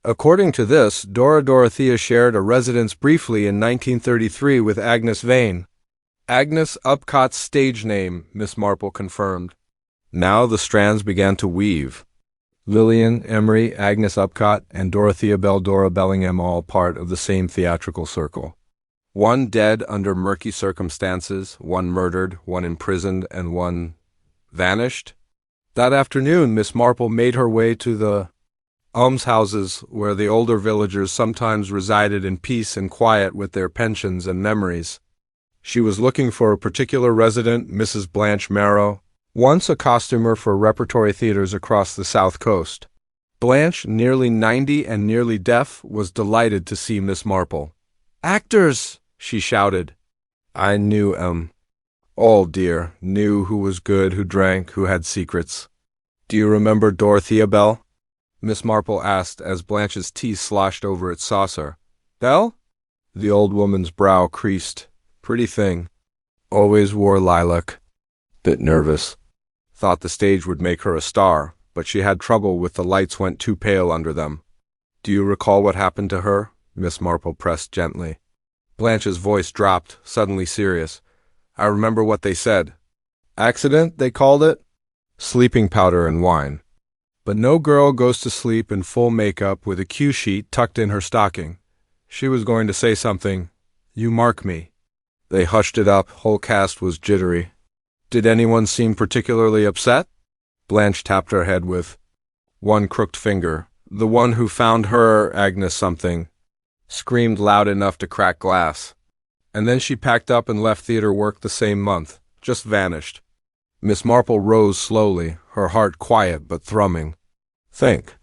"According to this, Dorothea shared a residence briefly in 1933 with Agnes Vane." "Agnes Upcott's stage name," Miss Marple confirmed. Now the strands began to weave. Lillian Emery, Agnes Upcott, and Dorothea Bell, Dora Bellingham, all part of the same theatrical circle. One dead under murky circumstances, one murdered, one imprisoned, and one vanished. That afternoon, Miss Marple made her way to the almshouses where the older villagers sometimes resided in peace and quiet with their pensions and memories. She was looking for a particular resident, Mrs. Blanche Marrow, once a costumer for repertory theaters across the South Coast. Blanche, nearly 90 and nearly deaf, was delighted to see Miss Marple. "Actors!" she shouted. "I knew all, dear, knew who was good, who drank, who had secrets." "Do you remember Dorothea Bell?" Miss Marple asked as Blanche's tea sloshed over its saucer. "Bell?" The old woman's brow creased. "Pretty thing. Always wore lilac. Bit nervous. Thought the stage would make her a star, but she had trouble with the lights went too pale under them." "Do you recall what happened to her?" Miss Marple pressed gently. Blanche's voice dropped, suddenly serious. "I remember what they said. Accident, they called it? Sleeping powder and wine. But no girl goes to sleep in full makeup with a cue sheet tucked in her stocking." She was going to say something. "You mark me." They hushed it up. Whole cast was jittery. "Did anyone seem particularly upset?" Blanche tapped her head with one crooked finger. "The one who found her, Agnes something, screamed loud enough to crack glass. And then she packed up and left theater work the same month. Just vanished." Miss Marple rose slowly, her heart quiet but thrumming. "Think.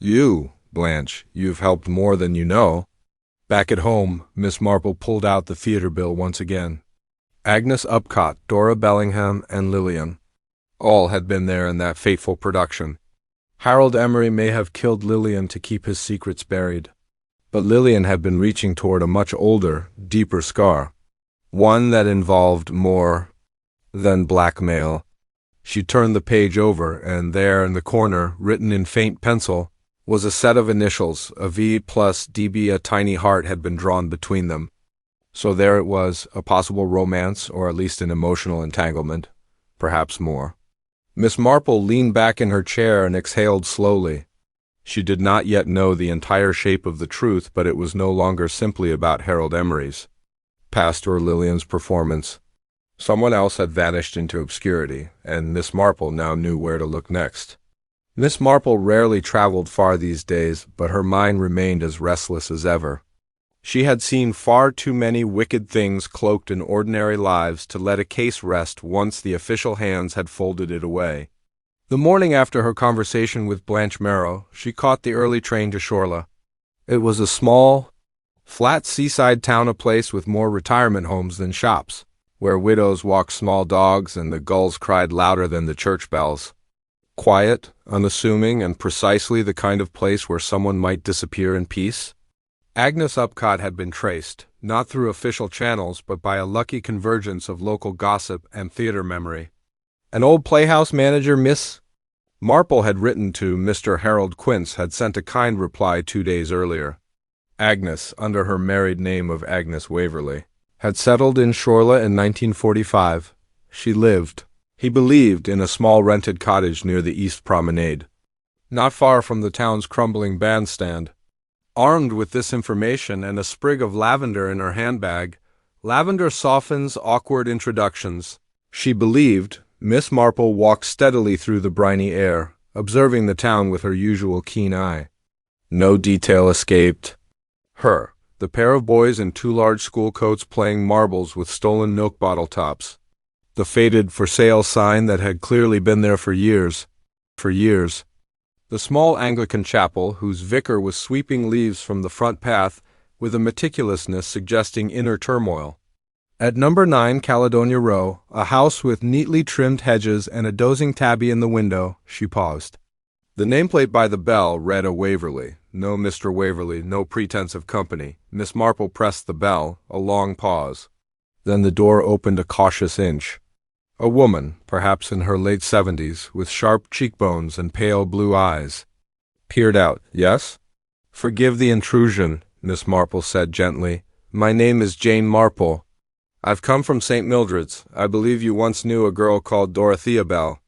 You, Blanche, you've helped more than you know." Back at home, Miss Marple pulled out the theater bill once again. Agnes Upcott, Dora Bellingham, and Lillian. All had been there in that fateful production. Harold Emery may have killed Lillian to keep his secrets buried. But Lillian had been reaching toward a much older, deeper scar. One that involved more than blackmail. She turned the page over, and there in the corner, written in faint pencil, was a set of initials, a V plus DB. A tiny heart had been drawn between them. So there it was, a possible romance, or at least an emotional entanglement. Perhaps more. Miss Marple leaned back in her chair and exhaled slowly. She did not yet know the entire shape of the truth, but it was no longer simply about Harold Emery's past or Lillian's performance. Someone else had vanished into obscurity, and Miss Marple now knew where to look next. Miss Marple rarely traveled far these days, but her mind remained as restless as ever. She had seen far too many wicked things cloaked in ordinary lives to let a case rest once the official hands had folded it away. The morning after her conversation with Blanche Marrow, she caught the early train to Shorla. It was a small, flat seaside town, a place with more retirement homes than shops, where widows walked small dogs and the gulls cried louder than the church bells. quiet, unassuming, and precisely the kind of place where someone might disappear in peace. Agnes Upcott had been traced, not through official channels, but by a lucky convergence of local gossip and theater memory. An old playhouse manager, Miss Marple, had written to Mr. Harold Quince, had sent a kind reply 2 days earlier. Agnes, under her married name of Agnes Waverley, had settled in Shorla in 1945. She lived, he believed, in a small rented cottage near the East Promenade, not far from the town's crumbling bandstand. Armed with this information and a sprig of lavender in her handbag, lavender softens awkward introductions, she believed, Miss Marple walked steadily through the briny air, observing the town with her usual keen eye. No detail escaped her: the pair of boys in 2 large school coats playing marbles with stolen milk bottle tops, the faded "for sale" sign that had clearly been there for years, the small Anglican chapel whose vicar was sweeping leaves from the front path with a meticulousness suggesting inner turmoil. At number 9 Caledonia Row, a house with neatly trimmed hedges and a dozing tabby in the window, she paused. The nameplate by the bell read a Waverley. No Mr. Waverley, no pretense of company. Miss Marple pressed the bell, a long pause. Then the door opened a cautious inch. A woman, perhaps in her late 70s, with sharp cheekbones and pale blue eyes, peered out. "Yes?" "Forgive the intrusion," Miss Marple said gently. "My name is Jane Marple. I've come from St. Mildred's. I believe you once knew a girl called Dorothea Bell."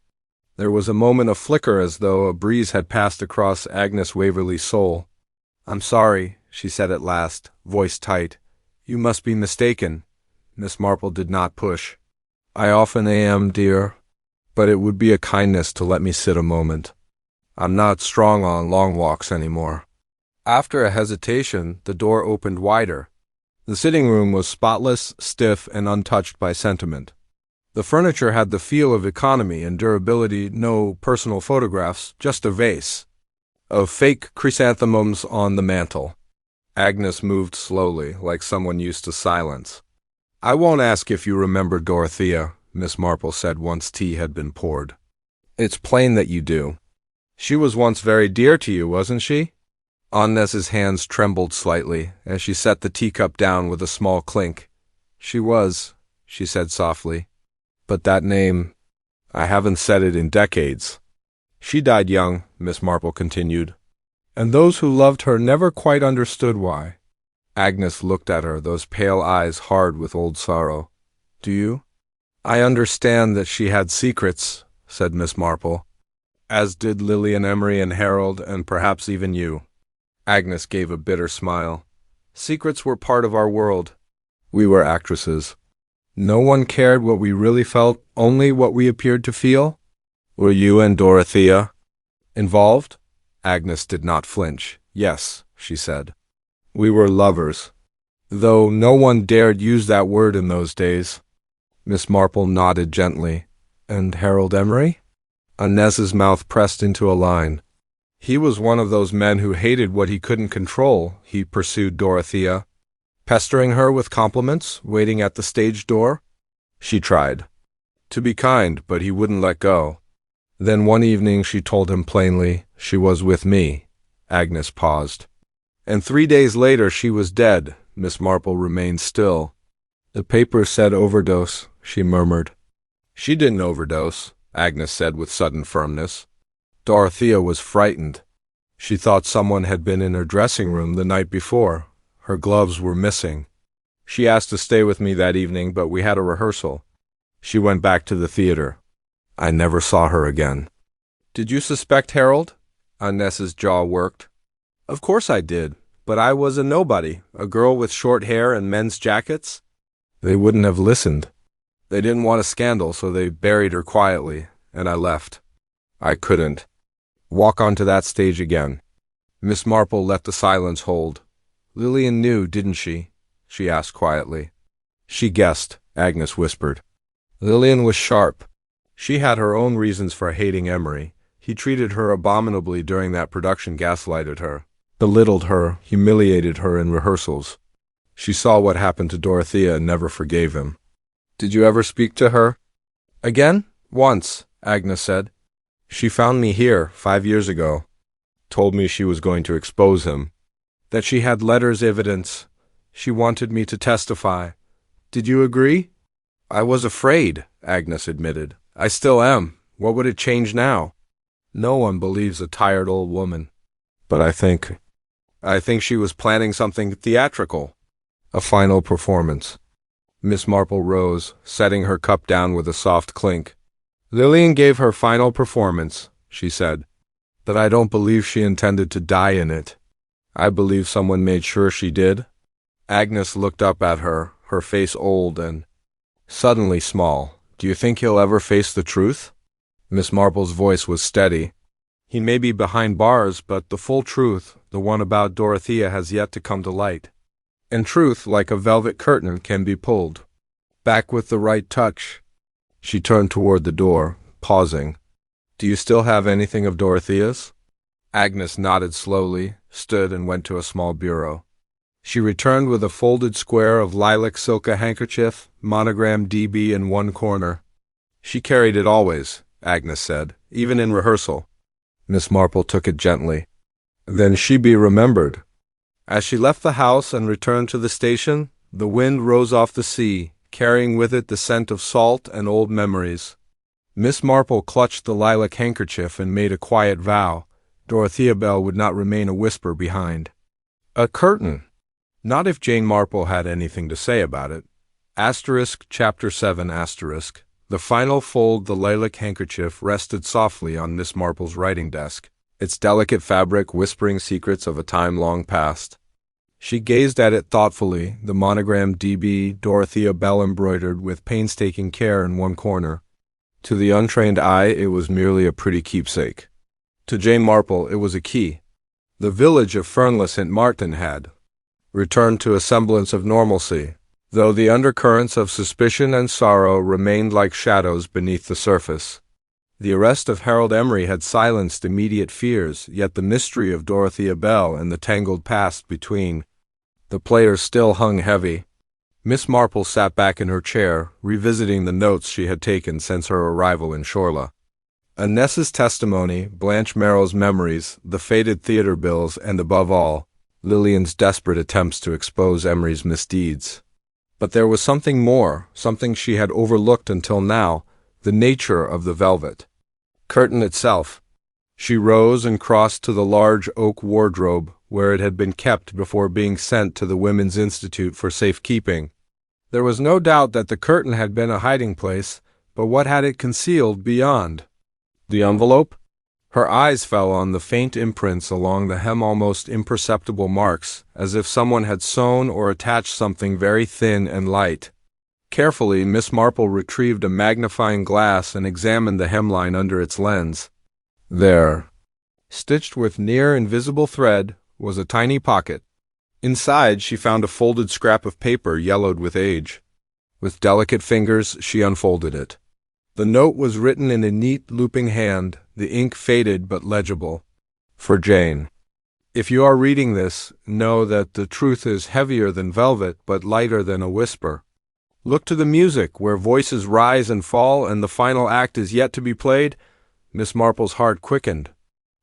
There was a moment of flicker, as though a breeze had passed across Agnes Waverley's soul. "I'm sorry," she said at last, voice tight. "You must be mistaken." Miss Marple did not push. "I often am, dear, but it would be a kindness to let me sit a moment. I'm not strong on long walks anymore." After a hesitation, the door opened wider. The sitting room was spotless, stiff, and untouched by sentiment. The furniture had the feel of economy and durability. No personal photographs, just a vase of fake chrysanthemums on the mantel. Agnes moved slowly, like someone used to silence. "I won't ask if you remember Dorothea," Miss Marple said once tea had been poured. "It's plain that you do. She was once very dear to you, wasn't she?" Agnes's hands trembled slightly as she set the teacup down with a small clink. "She was," she said softly. "But that name, I haven't said it in decades." "She died young," Miss Marple continued, "and those who loved her never quite understood why." Agnes looked at her, those pale eyes hard with old sorrow. "Do you?" "I understand that she had secrets," said Miss Marple, "as did Lillian Emery and Harold, and perhaps even you." Agnes gave a bitter smile. "Secrets were part of our world. We were actresses. No one cared what we really felt, only what we appeared to feel." "Were you and Dorothea involved?" Agnes did not flinch. "Yes," she said. "We were lovers, though no one dared use that word in those days." Miss Marple nodded gently. "And Harold Emery?" Agnes's mouth pressed into a line. "He was one of those men who hated what he couldn't control," he pursued Dorothea, pestering her with compliments, waiting at the stage door. She tried to be kind, but he wouldn't let go. Then one evening she told him plainly, "She was with me." Agnes paused. "And 3 days later she was dead." Miss Marple remained still. "The papers said overdose," she murmured. "She didn't overdose," Agnes said with sudden firmness. Dorothea was frightened. She thought someone had been in her dressing room the night before. Her gloves were missing. She asked to stay with me that evening, but we had a rehearsal. She went back to the theater. I never saw her again." "Did you suspect Harold?" Agnes's jaw worked. "Of course I did, but I was a nobody, a girl with short hair and men's jackets." "They wouldn't have listened." "They didn't want a scandal, so they buried her quietly, and I left. I couldn't walk onto that stage again." Miss Marple let the silence hold. "Lillian knew, didn't she?" she asked quietly. "She guessed," Agnes whispered. "Lillian was sharp. She had her own reasons for hating Emery. He treated her abominably during that production, gaslighted her, belittled her, humiliated her in rehearsals. She saw what happened to Dorothea and never forgave him." "Did you ever speak to her?" "Again? Once," Agnes said. She found me here 5 years ago, told me she was going to expose him, that she had letters evidence. She wanted me to testify. Did you agree?" "I was afraid," Agnes admitted. "I still am. What would it change now?" "No one believes a tired old woman. But I think she was planning something theatrical. A final performance." Miss Marple rose, setting her cup down with a soft clink. "Lillian gave her final performance," she said. "But I don't believe she intended to die in it. I believe someone made sure she did." Agnes looked up at her, her face old and suddenly small. "Do you think he'll ever face the truth?" Miss Marple's voice was steady. "He may be behind bars, but the full truth, the one about Dorothea, has yet to come to light. And truth, like a velvet curtain, can be pulled back with the right touch." She turned toward the door, pausing. "Do you still have anything of Dorothea's?" Agnes nodded slowly, stood, and went to a small bureau. She returned with a folded square of lilac silk handkerchief, monogram DB in one corner. "She carried it always," Agnes said, "even in rehearsal." Miss Marple took it gently. "Then she be remembered." As she left the house and returned to the station, the wind rose off the sea, carrying with it the scent of salt and old memories. Miss Marple clutched the lilac handkerchief and made a quiet vow. Dorothea Bell would not remain a whisper behind. A curtain! Not if Jane Marple had anything to say about it. Chapter 7 The final fold, the lilac handkerchief, rested softly on Miss Marple's writing desk, its delicate fabric whispering secrets of a time long past. She gazed at it thoughtfully, the monogram DB Dorothea Bell embroidered with painstaking care in one corner. To the untrained eye, it was merely a pretty keepsake. To Jane Marple, it was a key. The village of Fernley St. Martin had returned to a semblance of normalcy, though the undercurrents of suspicion and sorrow remained like shadows beneath the surface. The arrest of Harold Emery had silenced immediate fears, yet the mystery of Dorothea Bell and the tangled past between the players still hung heavy. Miss Marple sat back in her chair, revisiting the notes she had taken since her arrival in Shorla. Ness's testimony, Blanche Merrill's memories, the faded theater bills, and above all, Lillian's desperate attempts to expose Emery's misdeeds. But there was something more, something she had overlooked until now, the nature of the velvet curtain itself. She rose and crossed to the large oak wardrobe, where it had been kept before being sent to the Women's Institute for safekeeping. There was no doubt that the curtain had been a hiding place, but what had it concealed beyond? The envelope? Her eyes fell on the faint imprints along the hem, almost imperceptible marks, as if someone had sewn or attached something very thin and light. Carefully, Miss Marple retrieved a magnifying glass and examined the hemline under its lens. There, stitched with near invisible thread, was a tiny pocket. Inside, she found a folded scrap of paper yellowed with age. With delicate fingers, she unfolded it. The note was written in a neat, looping hand, the ink faded but legible. For Jane. If you are reading this, know that the truth is heavier than velvet, but lighter than a whisper. Look to the music, where voices rise and fall, and the final act is yet to be played. Miss Marple's heart quickened.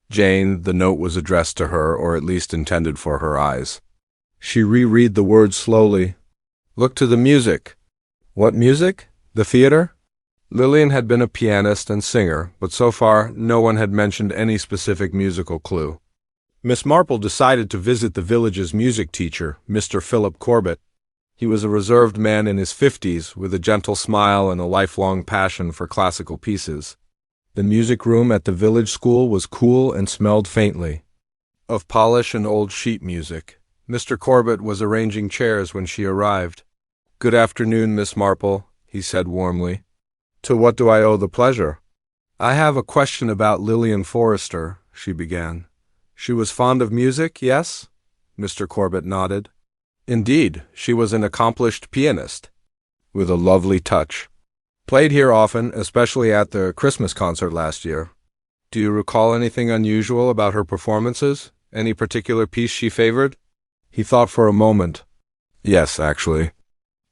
Jane, the note was addressed to her, or at least intended for her eyes. She reread the words slowly. Look to the music. What music? The theater? Lillian had been a pianist and singer, but so far no one had mentioned any specific musical clue. Miss Marple decided to visit the village's music teacher, Mr. Philip Corbett. He was a reserved man in his 50s, with a gentle smile and a lifelong passion for classical pieces. The music room at the village school was cool and smelled faintly of polish and old sheet music. Mr. Corbett was arranging chairs when she arrived. "Good afternoon, Miss Marple," he said warmly. "To what do I owe the pleasure?" "I have a question about Lillian Forrester," she began. "She was fond of music, yes?" Mr. Corbett nodded. "Indeed, she was an accomplished pianist, with a lovely touch. Played here often, especially at the Christmas concert last year. Do you recall anything unusual about her performances? Any particular piece she favored?" He thought for a moment. "Yes, actually.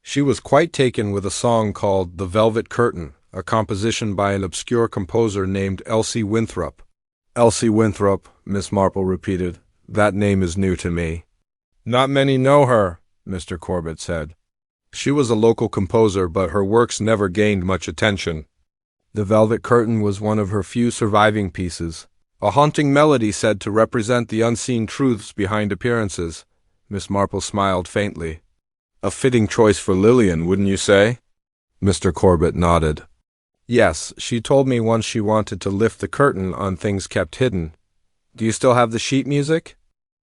She was quite taken with a song called The Velvet Curtain, a composition by an obscure composer named Elsie Winthrop. Elsie Winthrop, Miss Marple repeated. That name is new to me. Not many know her, Mr. Corbett said. She was a local composer, but her works never gained much attention. The Velvet Curtain was one of her few surviving pieces, a haunting melody said to represent the unseen truths behind appearances. Miss Marple smiled faintly. A fitting choice for Lillian, wouldn't you say? Mr. Corbett nodded. Yes, she told me once she wanted to lift the curtain on things kept hidden. Do you still have the sheet music?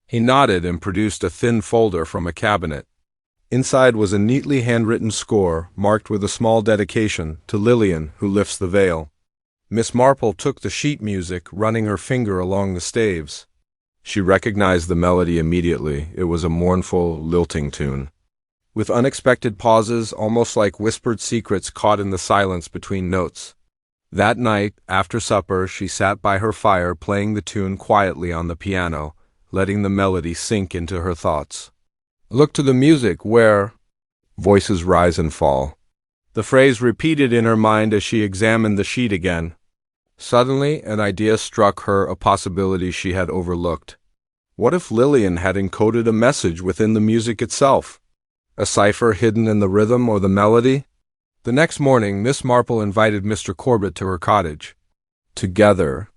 He nodded and produced a thin folder from a cabinet. Inside was a neatly handwritten score, marked with a small dedication to Lillian, who lifts the veil. Miss Marple took the sheet music, running her finger along the staves. She recognized the melody immediately. It was a mournful, lilting tune, with unexpected pauses, almost like whispered secrets caught in the silence between notes. That night, after supper, she sat by her fire playing the tune quietly on the piano, letting the melody sink into her thoughts. Look to the music where... Voices rise and fall. The phrase repeated in her mind as she examined the sheet again. Suddenly, an idea struck her, a possibility she had overlooked. What if Lillian had encoded a message within the music itself? A cipher hidden in the rhythm or the melody? The next morning, Miss Marple invited Mr. Corbett to her cottage. Together,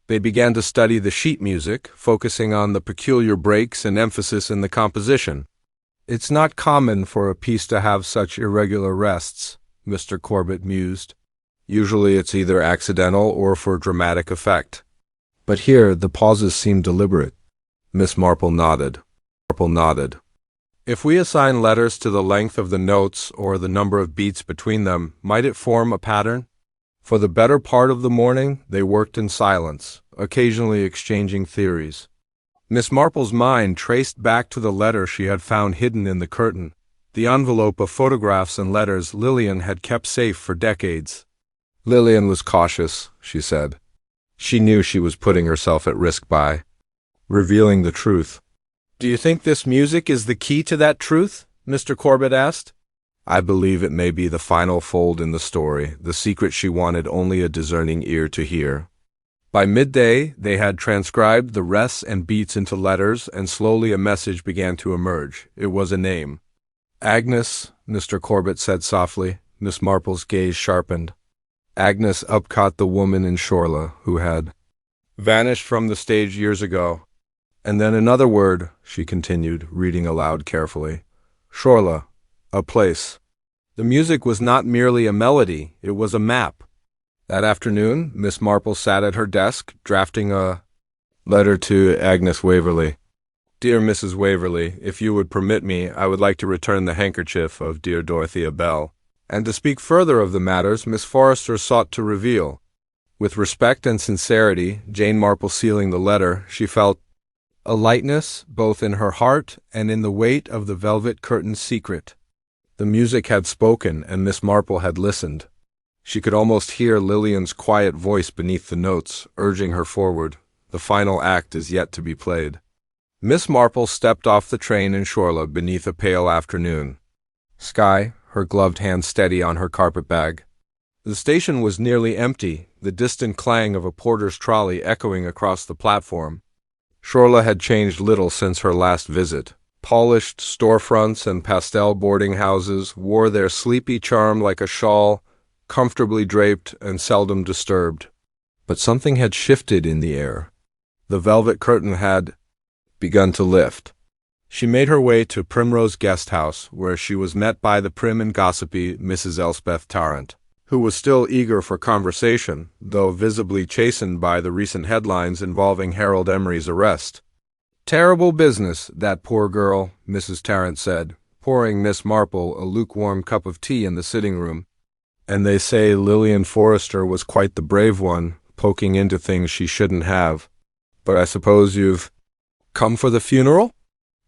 they began to study the sheet music, focusing on the peculiar breaks and emphasis in the composition. It's not common for a piece to have such irregular rests, Mr. Corbett mused. Usually it's either accidental or for dramatic effect. But here the pauses seemed deliberate. Miss Marple nodded. If we assign letters to the length of the notes or the number of beats between them, might it form a pattern? For the better part of the morning, they worked in silence, occasionally exchanging theories. Miss Marple's mind traced back to the letter she had found hidden in the curtain, the envelope of photographs and letters Lillian had kept safe for decades. Lillian was cautious, she said. She knew she was putting herself at risk by revealing the truth. Do you think this music is the key to that truth? Mr. Corbett asked. I believe it may be the final fold in the story, the secret she wanted only a discerning ear to hear. By midday, they had transcribed the rests and beats into letters, and slowly a message began to emerge. It was a name. Agnes, Mr. Corbett said softly. Miss Marple's gaze sharpened. Agnes Upcott, the woman in Shorla, who had vanished from the stage years ago. And then another word, she continued, reading aloud carefully. Shorla, a place. The music was not merely a melody, it was a map. That afternoon, Miss Marple sat at her desk, drafting a letter to Agnes Waverley. Dear Mrs. Waverley, if you would permit me, I would like to return the handkerchief of dear Dorothea Bell. And to speak further of the matters Miss Forrester sought to reveal. With respect and sincerity, Jane Marple sealing the letter, she felt a lightness both in her heart and in the weight of the velvet curtain's secret. The music had spoken, and Miss Marple had listened. She could almost hear Lillian's quiet voice beneath the notes, urging her forward. The final act is yet to be played. Miss Marple stepped off the train in Shorla beneath a pale afternoon sky, her gloved hand steady on her carpet-bag. The station was nearly empty, the distant clang of a porter's trolley echoing across the platform. Shorla had changed little since her last visit. Polished storefronts and pastel boarding houses wore their sleepy charm like a shawl, comfortably draped and seldom disturbed. But something had shifted in the air. The velvet curtain had begun to lift. She made her way to Primrose Guest House, where she was met by the prim and gossipy Mrs. Elspeth Tarrant, who was still eager for conversation, though visibly chastened by the recent headlines involving Harold Emery's arrest. Terrible business, that poor girl, Mrs. Tarrant said, pouring Miss Marple a lukewarm cup of tea in the sitting-room. And they say Lillian Forrester was quite the brave one, poking into things she shouldn't have. But I suppose you've come for the funeral?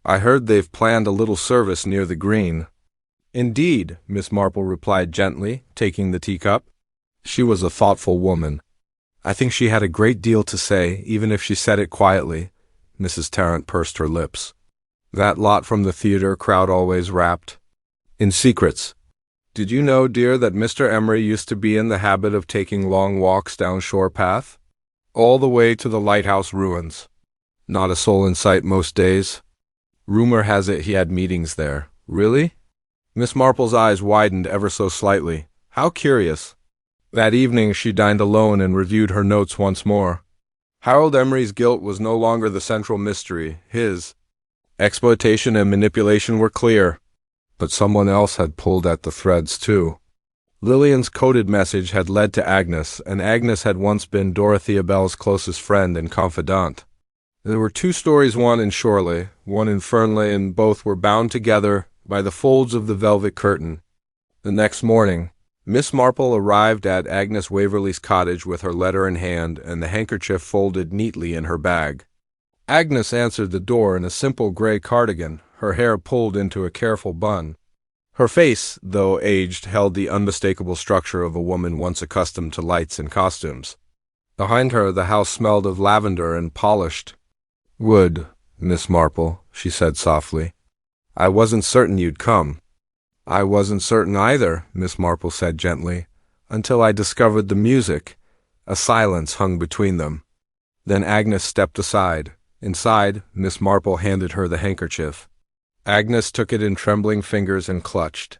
I heard they've planned a little service near the green. Indeed, Miss Marple replied gently, taking the teacup. She was a thoughtful woman. I think she had a great deal to say, even if she said it quietly. Mrs. Tarrant pursed her lips. That lot from the theater crowd always rapped. In secrets. Did you know, dear, that Mr. Emery used to be in the habit of taking long walks down Shore Path? All the way to the lighthouse ruins. Not a soul in sight most days. Rumor has it he had meetings there. Really? Miss Marple's eyes widened ever so slightly. How curious. That evening she dined alone and reviewed her notes once more. Harold Emery's guilt was no longer the central mystery. His exploitation and manipulation were clear. But someone else had pulled at the threads, too. Lillian's coded message had led to Agnes, and Agnes had once been Dorothea Bell's closest friend and confidant. There were two stories, one in Shorley, one in Fernley, and both were bound together by the folds of the velvet curtain. The next morning, Miss Marple arrived at Agnes Waverley's cottage with her letter in hand and the handkerchief folded neatly in her bag. Agnes answered the door in a simple gray cardigan, her hair pulled into a careful bun. Her face, though aged, held the unmistakable structure of a woman once accustomed to lights and costumes. Behind her the house smelled of lavender and polished wood. Miss Marple, she said softly, I wasn't certain you'd come. I wasn't certain either, Miss Marple said gently, until I discovered the music. A silence hung between them. Then Agnes stepped aside. Inside, Miss Marple handed her the handkerchief. Agnes took it in trembling fingers and clutched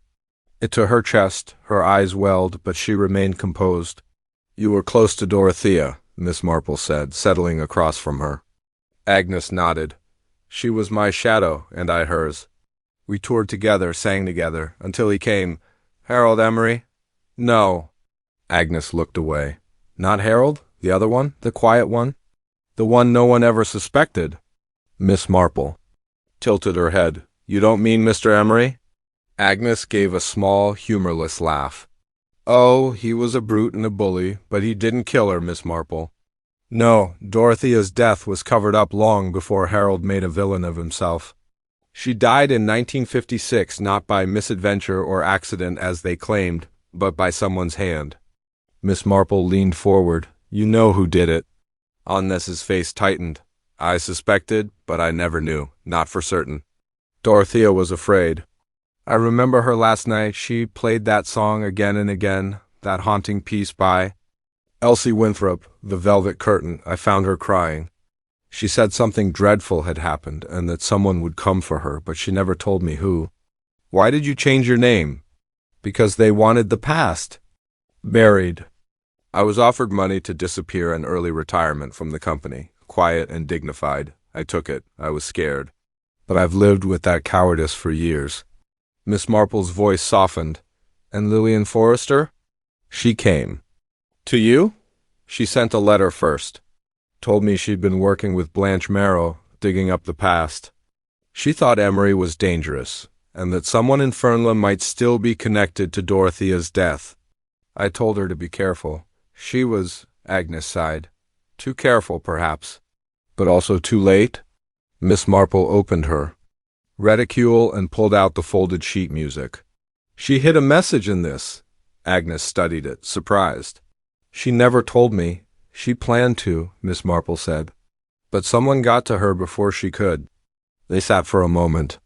it to her chest. Her eyes welled, but she remained composed. You were close to Dorothea, Miss Marple said, settling across from her. Agnes nodded. She was my shadow, and I hers. We toured together, sang together, until he came. Harold Emery? No. Agnes looked away. Not Harold? The other one? The quiet one? The one no one ever suspected? Miss Marple tilted her head. You don't mean Mr. Emery? Agnes gave a small, humorless laugh. Oh, he was a brute and a bully, but he didn't kill her, Miss Marple. No, Dorothea's death was covered up long before Harold made a villain of himself. She died in 1956, not by misadventure or accident as they claimed, but by someone's hand. Miss Marple leaned forward. You know who did it. Agnes's face tightened. I suspected, but I never knew, not for certain. Dorothea was afraid. I remember her last night. She played that song again and again, that haunting piece by Elsie Winthrop, The Velvet Curtain. I found her crying. She said something dreadful had happened and that someone would come for her, but she never told me who. Why did you change your name? Because they wanted the past buried. I was offered money to disappear and early retirement from the company, quiet and dignified. I took it. I was scared. But I've lived with that cowardice for years. Miss Marple's voice softened. And Lillian Forrester? She came. To you? She sent a letter first. Told me she'd been working with Blanche Marrow, digging up the past. She thought Emery was dangerous, and that someone in Fernley might still be connected to Dorothea's death. I told her to be careful. She was, Agnes sighed. Too careful, perhaps. But also too late? Miss Marple opened her reticule and pulled out the folded sheet music. She hid a message in this. Agnes studied it, surprised. She never told me. She planned to, Miss Marple said. But someone got to her before she could. They sat for a moment,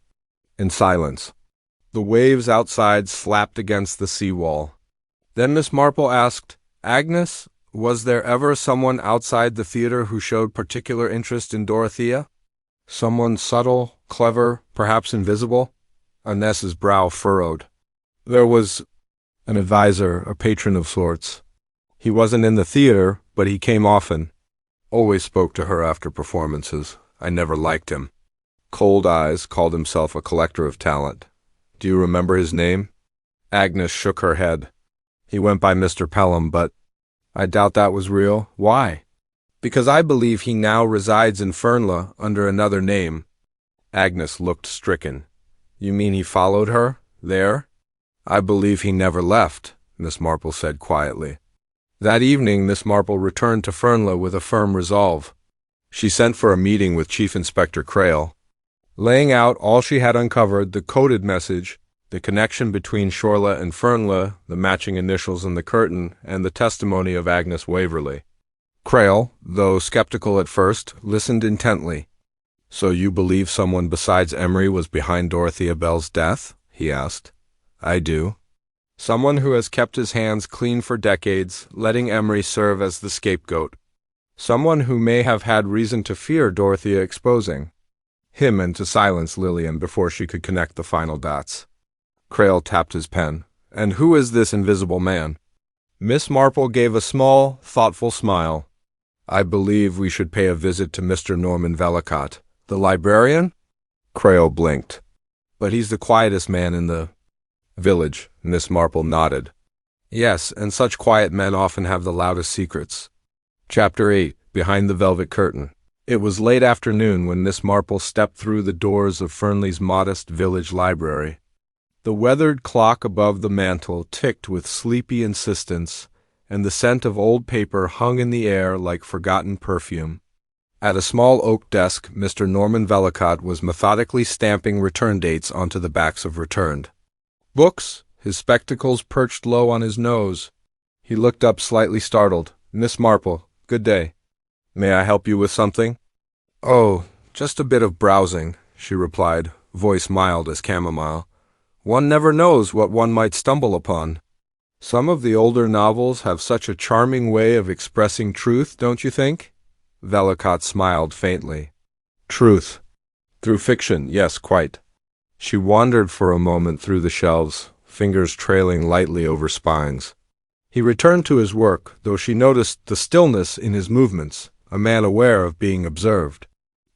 in silence. The waves outside slapped against the seawall. Then Miss Marple asked, Agnes, was there ever someone outside the theater who showed particular interest in Dorothea? Someone subtle, clever, perhaps invisible? Agnes's brow furrowed. There was an advisor, a patron of sorts. He wasn't in the theater, but he came often. Always spoke to her after performances. I never liked him. Cold eyes, called himself a collector of talent. Do you remember his name? Agnes shook her head. He went by Mr. Pelham, but I doubt that was real. Why? Because I believe he now resides in Fernley under another name. Agnes looked stricken. You mean he followed her? There? I believe he never left, Miss Marple said quietly. That evening Miss Marple returned to Fernley with a firm resolve. She sent for a meeting with Chief Inspector Crail, laying out all she had uncovered, the coded message, the connection between Shorla and Fernley, the matching initials in the curtain, and the testimony of Agnes Waverley. Crail, though skeptical at first, listened intently. So you believe someone besides Emery was behind Dorothea Bell's death? He asked. I do. Someone who has kept his hands clean for decades, letting Emery serve as the scapegoat. Someone who may have had reason to fear Dorothea exposing him and to silence Lillian before she could connect the final dots. Crail tapped his pen. And who is this invisible man? Miss Marple gave a small, thoughtful smile. I believe we should pay a visit to Mr. Norman Vellicott. The librarian? Crail blinked. But he's the quietest man in the village. Miss Marple nodded. Yes, and such quiet men often have the loudest secrets. Chapter 8. Behind the Velvet Curtain. It was late afternoon when Miss Marple stepped through the doors of Fernley's modest village library. The weathered clock above the mantel ticked with sleepy insistence, and the scent of old paper hung in the air like forgotten perfume. At a small oak desk, Mr. Norman Vellicott was methodically stamping return dates onto the backs of returned books, his spectacles perched low on his nose. He looked up slightly startled. Miss Marple, good day. May I help you with something? Oh, just a bit of browsing, she replied, voice mild as chamomile. One never knows what one might stumble upon. Some of the older novels have such a charming way of expressing truth, don't you think? Vellicott smiled faintly. Truth. Through fiction, yes, quite. She wandered for a moment through the shelves, fingers trailing lightly over spines. He returned to his work, though she noticed the stillness in his movements, a man aware of being observed.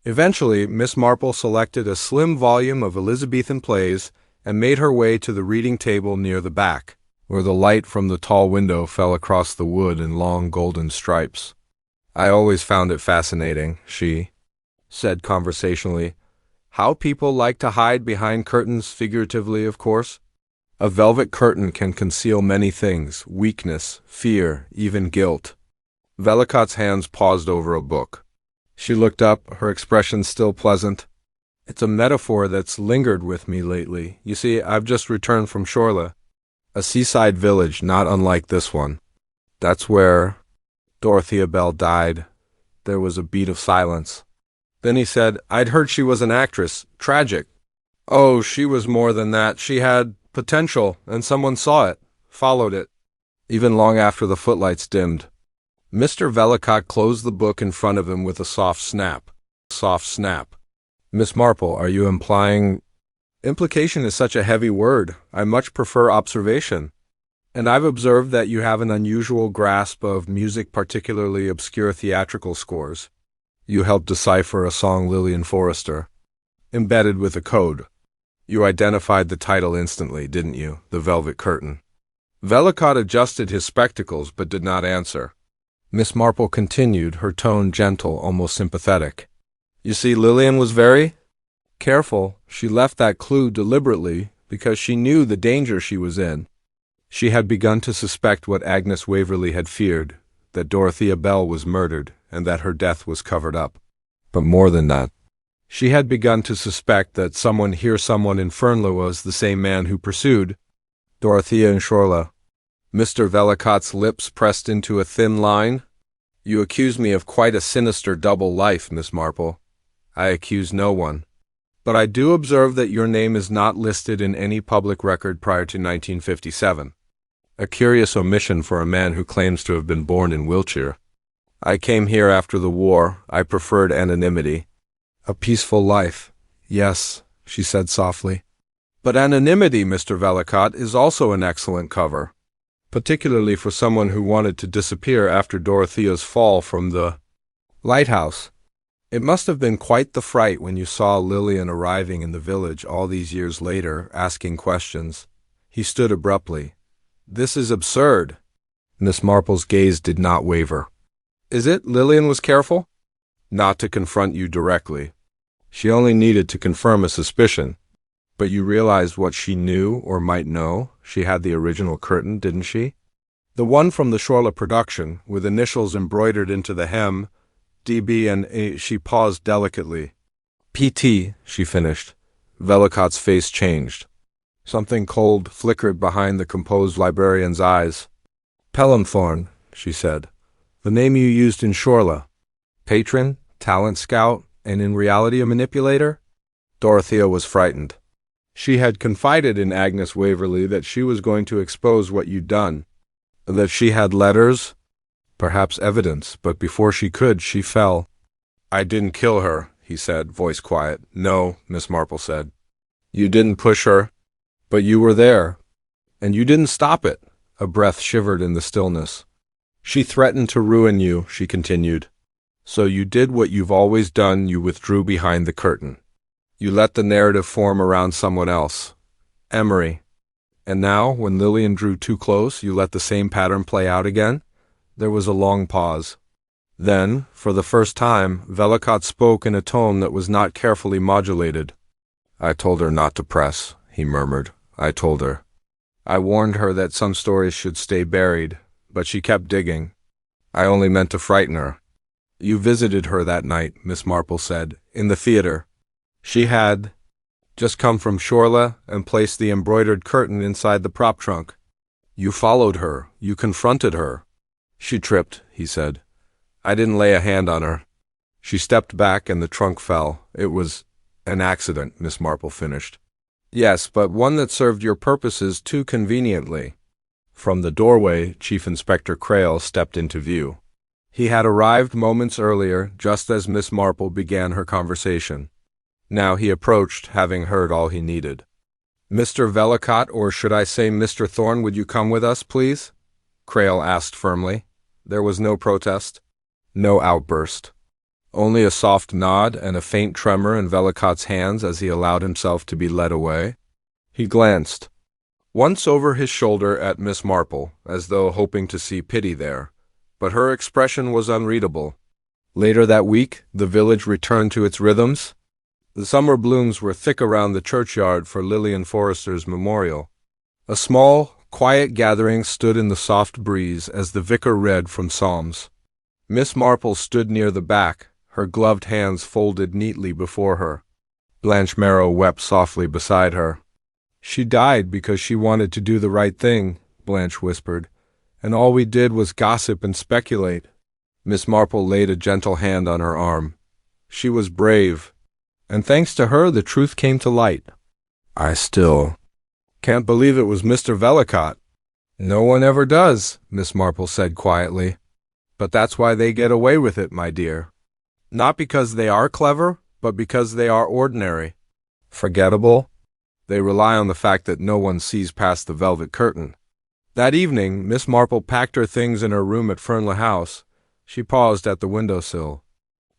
Eventually, Miss Marple selected a slim volume of Elizabethan plays and made her way to the reading table near the back, where the light from the tall window fell across the wood in long golden stripes. I always found it fascinating, she said conversationally. How people like to hide behind curtains, figuratively, of course. A velvet curtain can conceal many things, weakness, fear, even guilt. Vellicott's hands paused over a book. She looked up, her expression still pleasant. It's a metaphor that's lingered with me lately. You see, I've just returned from Shorla, a seaside village not unlike this one. That's where Dorothea Bell died. There was a beat of silence. Then he said, I'd heard she was an actress. Tragic. Oh, she was more than that. She had potential, and someone saw it, followed it, even long after the footlights dimmed. Mr. Vellicott closed the book in front of him with a soft snap. Soft snap. Miss Marple, are you implying... Implication is such a heavy word. I much prefer observation. And I've observed that you have an unusual grasp of music, particularly obscure theatrical scores. You helped decipher a song Lillian Forrester, embedded with a code. You identified the title instantly, didn't you? The Velvet Curtain. Vellicott adjusted his spectacles but did not answer. Miss Marple continued, her tone gentle, almost sympathetic. You see, Lillian was very careful. She left that clue deliberately because she knew the danger she was in. She had begun to suspect what Agnes Waverley had feared, that Dorothea Bell was murdered and that her death was covered up. But more than that, she had begun to suspect that someone in Fernley was the same man who pursued Dorothea in Shorla. Mr. Vellicott's lips pressed into a thin line. You accuse me of quite a sinister double life, Miss Marple. I accuse no one. But I do observe that your name is not listed in any public record prior to 1957. A curious omission for a man who claims to have been born in Wiltshire. I came here after the war. I preferred anonymity. A peaceful life. Yes, she said softly. But anonymity, Mr. Vellicott, is also an excellent cover, particularly for someone who wanted to disappear after Dorothea's fall from the lighthouse. It must have been quite the fright when you saw Lillian arriving in the village all these years later, asking questions. He stood abruptly. This is absurd. Miss Marple's gaze did not waver. Is it? Lillian was careful? Not to confront you directly. She only needed to confirm a suspicion. But you realized what she knew or might know? She had the original curtain, didn't she? The one from the Shorla production, with initials embroidered into the hem, D.B. and A. She paused delicately. P.T., she finished. Vellicott's face changed. Something cold flickered behind the composed librarian's eyes. Pelhamthorne, she said. The name you used in Shorla. Patron, talent scout, and in reality a manipulator? Dorothea was frightened. She had confided in Agnes Waverley that she was going to expose what you'd done, that she had letters, perhaps evidence, but before she could, she fell. "I didn't kill her," he said, voice quiet. "No," Miss Marple said. "You didn't push her, but you were there, and you didn't stop it." A breath shivered in the stillness. "She threatened to ruin you," she continued. "So you did what you've always done, you withdrew behind the curtain. You let the narrative form around someone else. Emery. And now, when Lillian drew too close, you let the same pattern play out again?" There was a long pause. Then, for the first time, Vellacott spoke in a tone that was not carefully modulated. "I told her not to press," he murmured. "I told her. I warned her that some stories should stay buried, but she kept digging. I only meant to frighten her." "You visited her that night," Miss Marple said, "in the theater. She had just come from Shorla and placed the embroidered curtain inside the prop trunk. You followed her. You confronted her." "She tripped," he said. "I didn't lay a hand on her. She stepped back and the trunk fell. It was an accident," Miss Marple finished. "Yes, but one that served your purposes too conveniently." From the doorway, Chief Inspector Crail stepped into view. He had arrived moments earlier, just as Miss Marple began her conversation. Now he approached, having heard all he needed. "Mr. Vellacott, or should I say Mr. Thorne, would you come with us, please?" Crail asked firmly. There was no protest, no outburst. Only a soft nod and a faint tremor in Vellacott's hands as he allowed himself to be led away. He glanced once over his shoulder at Miss Marple, as though hoping to see pity there, but her expression was unreadable. Later that week, the village returned to its rhythms. The summer blooms were thick around the churchyard for Lillian Forrester's memorial. A small, quiet gathering stood in the soft breeze as the vicar read from Psalms. Miss Marple stood near the back, her gloved hands folded neatly before her. Blanche Marrow wept softly beside her. "She died because she wanted to do the right thing," Blanche whispered, "and all we did was gossip and speculate." Miss Marple laid a gentle hand on her arm. "She was brave, and thanks to her the truth came to light. I still can't believe it was Mr. Vellacott." "No one ever does," Miss Marple said quietly. "But that's why they get away with it, my dear. Not because they are clever, but because they are ordinary. Forgettable. They rely on the fact that no one sees past the velvet curtain." That evening, Miss Marple packed her things in her room at Fernley House. She paused at the windowsill,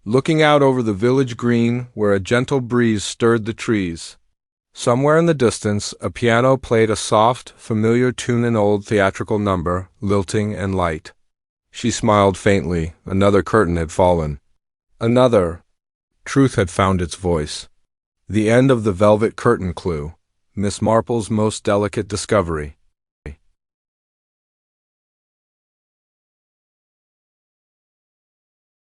looking out over the village green where a gentle breeze stirred the trees. Somewhere in the distance, a piano played a soft, familiar tune, an old theatrical number, lilting and light. She smiled faintly. Another curtain had fallen. Another. Truth had found its voice. The end of the velvet curtain clue, Miss Marple's most delicate discovery.